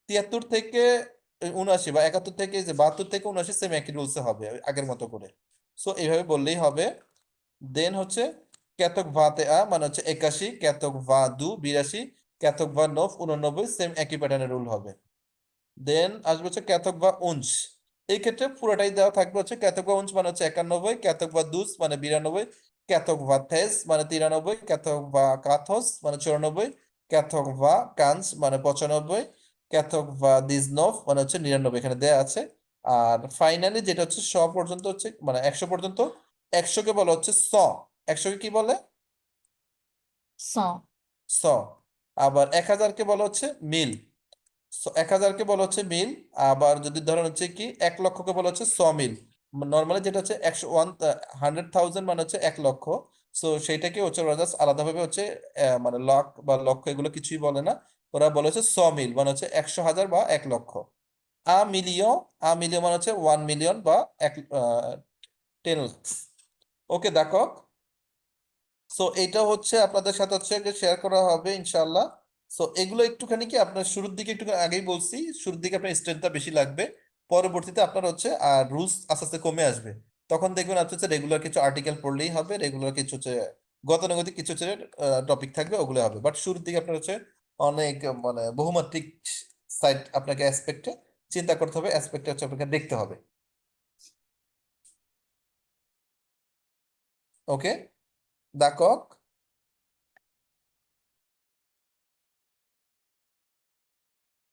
73 থেকে 79 বা 71 থেকে যে 72 থেকে 79 সেম একই রুলসে হবে ওই আগের মতো করে। সো এইভাবে বললেই হবে। দেন হচ্ছে ক্যাথক ভাতে আ মানে হচ্ছে 81, ক্যাথক ভা দু 82, ক্যাথক ভা নভ 89, সেম একই প্যাটার্নের রুল হবে। দেন আসবে হচ্ছে ক্যাথক বা উঞ্চ, এই ক্ষেত্রে পুরোটাই দেওয়া থাকবে হচ্ছে ক্যাথক বা উঞ্চ মানে হচ্ছে 91, ক্যাথক বা দুস মানে 92, ক্যাথক বা থেস মানে 93, ক্যাথক বা কাথস মানে 94, ক্যাথক বা কাঞ্চ মানে 95, ক্যাথক বা দিজনভ মানে হচ্ছে 99 এখানে দেয়া আছে। আর ফাইনালি যেটা হচ্ছে পর্যন্ত হচ্ছে মানে 100 পর্যন্ত, 100 কে বলা হচ্ছে স, 100 কে কি বলে? স স। আবার 1000 কে বলা হচ্ছে মিল, 1000 কে বলা হচ্ছে মিল। আবার যদি ধরেন হচ্ছে কি 1,00,000 কে বলা হচ্ছে 100 মিল। নর্মালি যেটা হচ্ছে 100,000 মানে হচ্ছে 1,00,000। সো সেইটাকে হচ্ছে ওরা জাস্ট আলাদাভাবে হচ্ছে মানে লাখ বা লক্ষ এগুলো কিছুই বলে না, ওরা বলে হচ্ছে 100 মিল মানে হচ্ছে 100,000 বা 1,00,000। মিলিয়ন, মিলিয়ন মানে হচ্ছে 1 মিলিয়ন বা 10 লাখ। ওকে দেখো, সো এটা হচ্ছে আপনাদের সাথে হচ্ছে শেয়ার করা হবে ইনশাল্লাহ। সো এগুলো একটুখানি কি আপনার শুরুর দিকে একটু আগেই বলছি, শুরুর দিকে আপনার স্ট্রেংথটা বেশি লাগবে, পরবর্তীতে আপনার হচ্ছে আর রুলস আস্তে আস্তে কমে আসবে। তখন দেখবেন আপনি হচ্ছে রেগুলার কিছু আর্টিকেল পড়লেই হবে, রেগুলার কিছু হচ্ছে গতানুগতিক কিছু হচ্ছে টপিক থাকবে ওগুলো হবে। বাট শুরুর দিকে আপনার হচ্ছে অনেক মানে বহুমাত্রিক সাইড আপনাকে অ্যাসপেক্টে চিন্তা করতে হবে, অ্যাসপেক্টে হচ্ছে আপনাকে দেখতে হবে। ওকে দাকক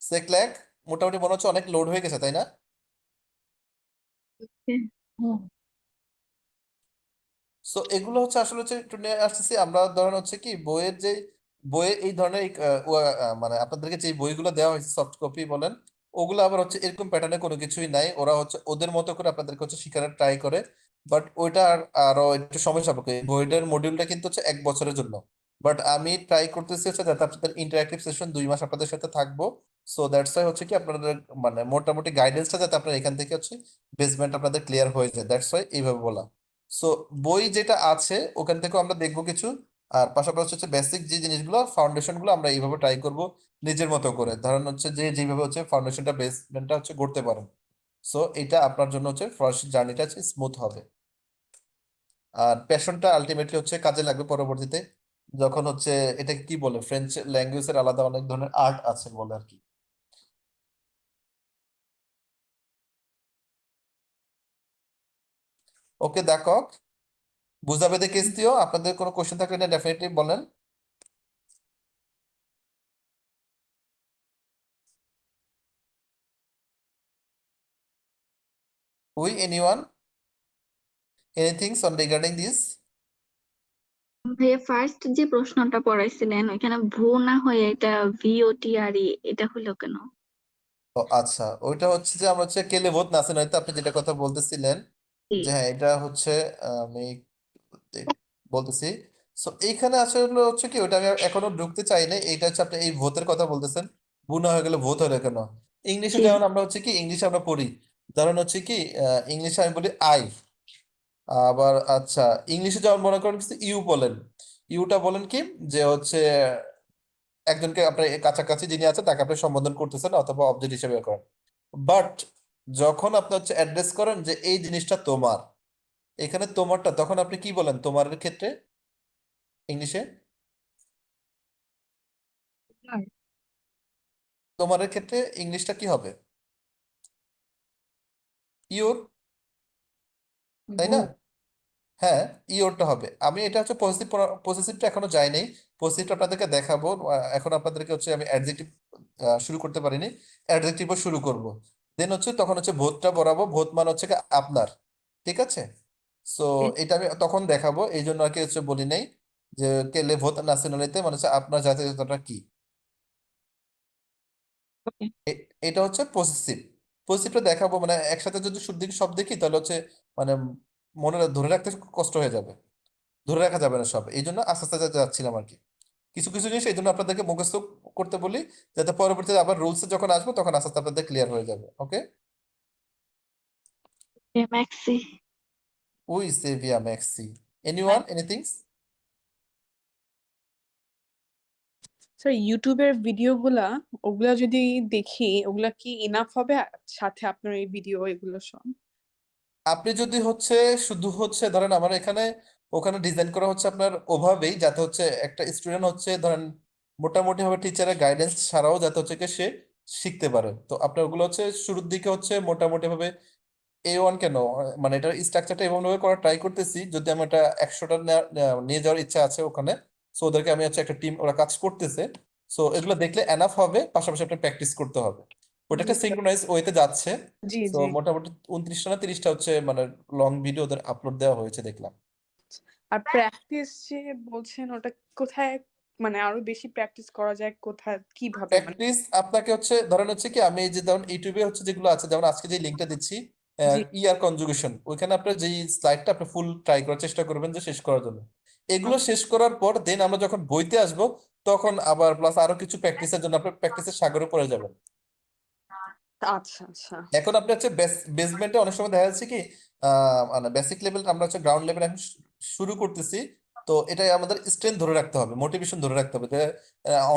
সেকল্যাক মোটামুটি মনে হচ্ছে অনেক লোড হয়ে গেছে তাই না? হুম সো এগুলো হচ্ছে আসলে হচ্ছে একটু নিয়ে আসতেছি আমরা, ধরেন হচ্ছে কি বইয়ের যে বইয়ের এই ধরনের মানে আপনাদেরকে যে বইগুলো দেওয়া হয়েছে সফট কপি বলেন, ওগুলো আবার হচ্ছে এরকম প্যাটার্নে কোনো কিছুই নাই, ওরা হচ্ছে ওদের মতো করে আপনাদেরকে হচ্ছে শেখানোর ট্রাই করে। বাট ওইটা আরো একটু সময় সাপেক্ষ। এই বইটার মডিউলটা কিন্তু হচ্ছে 1 বছরের জন্য। বাট আমি ট্রাই করতেছি হচ্ছে যাতে আপনাদের ইন্টারাক্টিভ সেশন 2 মাস আপনাদের সাথে থাকবো। সো দ্যাটস ওয়াই হচ্ছে কি আপনাদের মানে মোটামুটি গাইডেন্সটা যাতে আপনার এখান থেকে হচ্ছে বেসমেন্ট আপনাদের ক্লিয়ার হয়ে যায়, দ্যাটস ওয়াই এইভাবে বলা। সো বই যেটা আছে ওখান থেকেও আমরা দেখবো কিছু, আর পাশাপাশি হচ্ছে বেসিক যে জিনিসগুলো ফাউন্ডেশন গুলো আমরা এইভাবে ট্রাই করব নিজের মতো করে। ধরেন হচ্ছে যে যেভাবে হচ্ছে ফাউন্ডেশনটা বেসমেন্টটা হচ্ছে গড়তে পারেন। সো এটা আপনার জন্য হচ্ছে ফার্স্ট জার্নিটা হচ্ছে স্মুথ হবে। আর প্যাশনটা আলটিমেটলি হচ্ছে কাজে লাগবে পরবর্তীতে, যখন হচ্ছে এটাকে কি বলে, ফ্রেঞ্চ ল্যাঙ্গুয়েজের আলাদা অনেক ধরনের আর্ট আছে বলে আর কি। ওকে দেখো, বুঝাবে দেখে এসতিও। আপনাদের কোনো কোশ্চেন থাকলে না ডেফিনেটলি বলেন। হুই anyone anythings on regarding this? ভাইয়া ফার্স্ট যে প্রশ্নটা পড়াইছিলেন ওইখানে ভু না হয়ে এটা VOTRE এটা হলো কেন? ও আচ্ছা, ওইটা হচ্ছে যে আমরা হচ্ছে কেলে ভূত নাচে নয়তো আপনি যেটা কথা বলতেছিলেন, জি। যে হ্যাঁ এটা হচ্ছে আমি বলতেছি। সো এইখানে আসলে হচ্ছে কি, ওটা আমি এখনো ঢুকতে চাই না। এইটা হচ্ছে আপনি এই ভূতের কথা বলতেছেন, বুনা হয়ে গেলে ভূত হলো কেন? ইংলিশে জি। যেমন আমরা হচ্ছে কি ইংলিশে আমরা পড়ি, ধরেন হচ্ছে কি ইংলিশে আমি বলি আই। আবার আচ্ছা, ইংলিশে যেমন মনে করেন ইউ বলেন, ইউটা বলেন কি, যে হচ্ছে একজনকে আপনার কাছাকাছি যিনি আছে তাকে আপনি সম্বোধন করতেছেন অথবা অবজেক্ট হিসেবে ব্যবহার করেন। বাট যখন আপনি হচ্ছে অ্যাড্রেস করেন যে এই জিনিসটা তোমার, এখানে তোমারটা, তখন আপনি কি বলেন তোমারের ক্ষেত্রে ইংলিশে? তোমারের ক্ষেত্রে ইংলিশটা কি হবে? ইওর, তাই ভু না? হ্যাঁ, ইওরটা হবে। আমি এটা হচ্ছে পজিটিভ, পজিটিভটা এখনো যাই নাই। পজিটিভটা আপনাদেরকে দেখাবো। এখন আপনাদেরকে হচ্ছে আমি অ্যাডজেক্টিভ শুরু করতে পারিনি, অ্যাডজেক্টিভও শুরু করব। দেন হচ্ছে তখন হচ্ছে ভোটটা বরাবো, ভোট মানে হচ্ছে কি আপনার, ঠিক আছে? সো এটা আমি তখন দেখাবো, এই জন্য আর কি হচ্ছে বলি নাই যে কেলে ভোট ন্যাশনালিতে মানে হচ্ছে আপনার জাতীয়তাটা কি। ওকে। এটা হচ্ছে পজিটিভ। পজিটিভটা দেখাবো মানে একসাথে যদি শুধু সব দেখি তাহলে হচ্ছে মানে মনে ধরে রাখতে কষ্ট হয়ে যাবে, ধরে রাখা যাবে না সব। এই জন্য আস্তে আস্তে যাচ্ছিলাম আর কি। কিছু কিছু জিনিস এই জন্য আপনাদেরকে মুখস্থ করতে বলি, যাতে পরবর্তীতে আবার রুলসে যখন আসবো তখন আস্তে আস্তে আপনাদের ক্লিয়ার হয়ে যাবে। ওকে? ম্যাক্সি। উই সেভিয়া ম্যাক্সি, এনিওয়ান এনিথিং? স্যার ইউটিউবের ভিডিওগুলা ওগুলা যদি দেখি ওগুলা কি ইনাফ হবে সাথে আপনার এই ভিডিও এগুলো সব? আপনি যদি হচ্ছে শুধু হচ্ছে ধরেন আমার এখানে ওখানে ডিজাইন করা হচ্ছে আপনার ওভাবেই, যাতে হচ্ছে একটা স্টুডেন্ট হচ্ছে ধরেন মোটামুটি ভাবে টিচারের গাইডেন্স ছাড়াও যাতে হচ্ছে কি সে শিখতে পারে। তো আপনার ওগুলো হচ্ছে শুরুর দিকে হচ্ছে মোটামুটি ভাবে A1 কেন, মানে এটার স্ট্রাকচারটা এমন ভাবে করার ট্রাই করতেছি, যদি আমি এটা 100টা নিয়ে যাওয়ার ইচ্ছা আছে ওখানে। সো ওদেরকে আমি হচ্ছে একটা টিম, ওরা কাজ করতেছে। সো এগুলো দেখলে এনাফ হবে, পাশাপাশি আপনার প্র্যাকটিস করতে হবে। ওটা একটা বুঝতে সিঙ্ক্রোনাইজ ওয়েতে যাচ্ছে। জি সো জি। মোটামুটি 29টা না 30টা হচ্ছে মানে লং ভিডিও ওদের আপলোড দেওয়া হয়েছে দেখলাম। আর প্র্যাকটিস যে বলছেন ওটা কোথায়, মানে আরো বেশি প্র্যাকটিস করা যায় কোথায় কিভাবে মানে? প্র্যাকটিস আপনাকে হচ্ছে ধরেন হচ্ছে কি, আমি এই যে যেমন ইউটিউবে হচ্ছে যেগুলো আছে, যেমন আজকে যে লিঙ্কটা দিচ্ছি জি। ইয়ার কনজুগেশন, ওইখানে আপনার যেই স্লাইডটা আপনি ফুল ট্রাই করার চেষ্টা করবেন যে শেষ করার জন্য। এগুলো শেষ করার পর দেন আমরা যখন বইতে আসব তখন আবার প্লাস আরো কিছু প্র্যাকটিসের জন্য আপনি প্র্যাকটিসের সাগরে পড়ে যাবেন। আচ্ছা আচ্ছা। এখন আপনি হচ্ছে বেসমেন্টে অনেক সময় দেখা যাচ্ছে কি মানে বেসিক লেভেল, আমরা হচ্ছে গ্রাউন্ড লেভেল এখন শুরু করতেছি। তো এটাই আমাদের স্ট্রেংথ ধরে রাখতে হবে, মোটিভেশন ধরে রাখতে হবে যে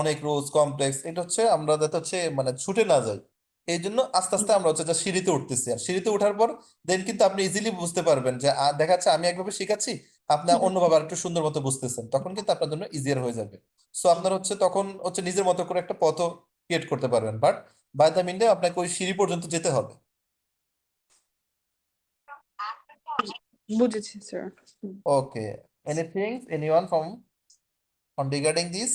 অনেক রুলস কমপ্লেক্স, এটা হচ্ছে আমরা যাতে হচ্ছে মানে ছুটে না যাই। এই জন্য আস্তে আস্তে আমরা হচ্ছে যা সিঁড়িতে উঠতেছি, আর সিঁড়িতে ওঠার পর দেন কিন্তু আপনি ইজিলি বুঝতে পারবেন যে দেখা যাচ্ছে আমি একভাবে শিখাচ্ছি, আপনি অন্যভাবে আর একটু সুন্দর মতো বুঝতেছেন, তখন কিন্তু আপনার জন্য ইজিয়ার হয়ে যাবে। সো আপনার হচ্ছে তখন হচ্ছে নিজের মতো করে একটা পথ ক্রিয়েট করতে পারবেন। বাট বাই দ্য মিন আপনাকে ওই সিঁড়ি পর্যন্ত যেতে হবে। বুঝেছি sir. Okay, anything anyone from on regarding this?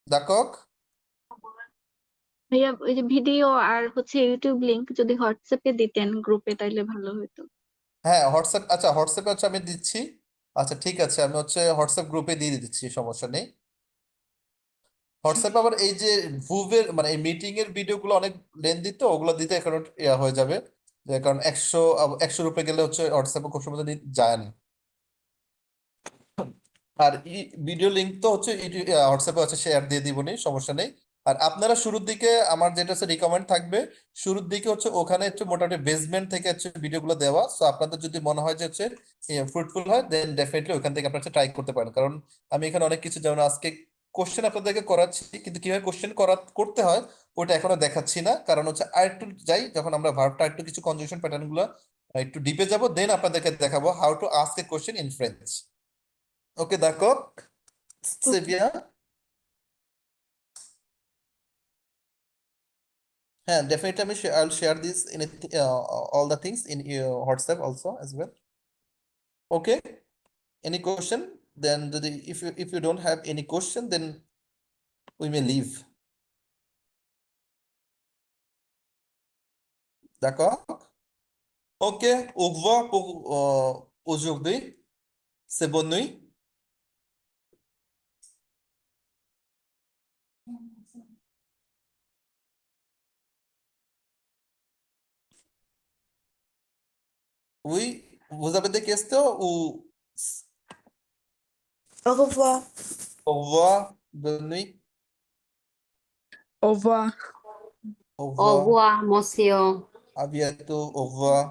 দাকক? ভাইয়া ওই যে ভিডিও আর হচ্ছে ইউটিউব লিংক যদি হোয়াটসঅ্যাপে দিতেন গ্রুপে তাইলে ভালো হতো। হ্যাঁ হোয়াটসঅ্যাপ, আচ্ছা হোয়াটসঅ্যাপে হচ্ছে আমি দিচ্ছি। আচ্ছা ঠিক আছে, আমি হচ্ছে হোয়াটসঅ্যাপ গ্রুপে দিয়ে দিচ্ছি, সমস্যা নেই। হোয়াটসঅ্যাপে আবার এই যে ভুভের মানে এই মিটিং এর ভিডিওগুলো অনেক লেন্দি, তো ওগুলো দিতে এখন ইয়া হয়ে যাবে, যে কারণ 100 রুপে গেলে হচ্ছে হোয়াটসঅ্যাপে খুব সময় যায় না। আর ভিডিও লিঙ্ক তো হচ্ছে হোয়াটসঅ্যাপে হচ্ছে শেয়ার দিয়ে দিবনি, সমস্যা নেই। আর আপনারা শুরুর দিকে আমার যেটা হচ্ছে রিকমেন্ড থাকবে, শুরুর দিকে হচ্ছে ওখানে হচ্ছে মোটামুটি বেসমেন্ট থেকে হচ্ছে ভিডিওগুলো দেওয়া, সো আপনাদের যদি মনে হয় যে হচ্ছে ফ্রুটফুল হয়, দেন ডেফিনেটলি ওখান থেকে আপনারা ট্রাই করতে পারেন। কারণ আমি এখানে অনেক কিছু, যেমন আজকে কোশ্চেন আপনাদেরকে করাচ্ছি, কিন্তু কিভাবে কোশ্চেন করতে হয় ওটা এখনো দেখাচ্ছি না, কারণ হচ্ছে আরেকটু যাই, যখন আমরা ভার্বটা একটু কিছু কনজুগেশন প্যাটার্ন গুলো একটু ডিপে যাব, দেন আপনাদেরকে দেখাবো how to ask a question in French. Okay, d'accord? C'est okay bien? হ্যাঁ, definitely I'll share this in all the things in your WhatsApp also as well. Okay? Any question? Then if you don't have any question, then we may leave. D'accord? Ok, au revoir pour aujourd'hui. C'est bonne nuit. Oui, vous avez des questions ou Au revoir. au revoir, bonne nuit, au revoir au Au revoir, revoir, monsieur. à bientôt, au revoir.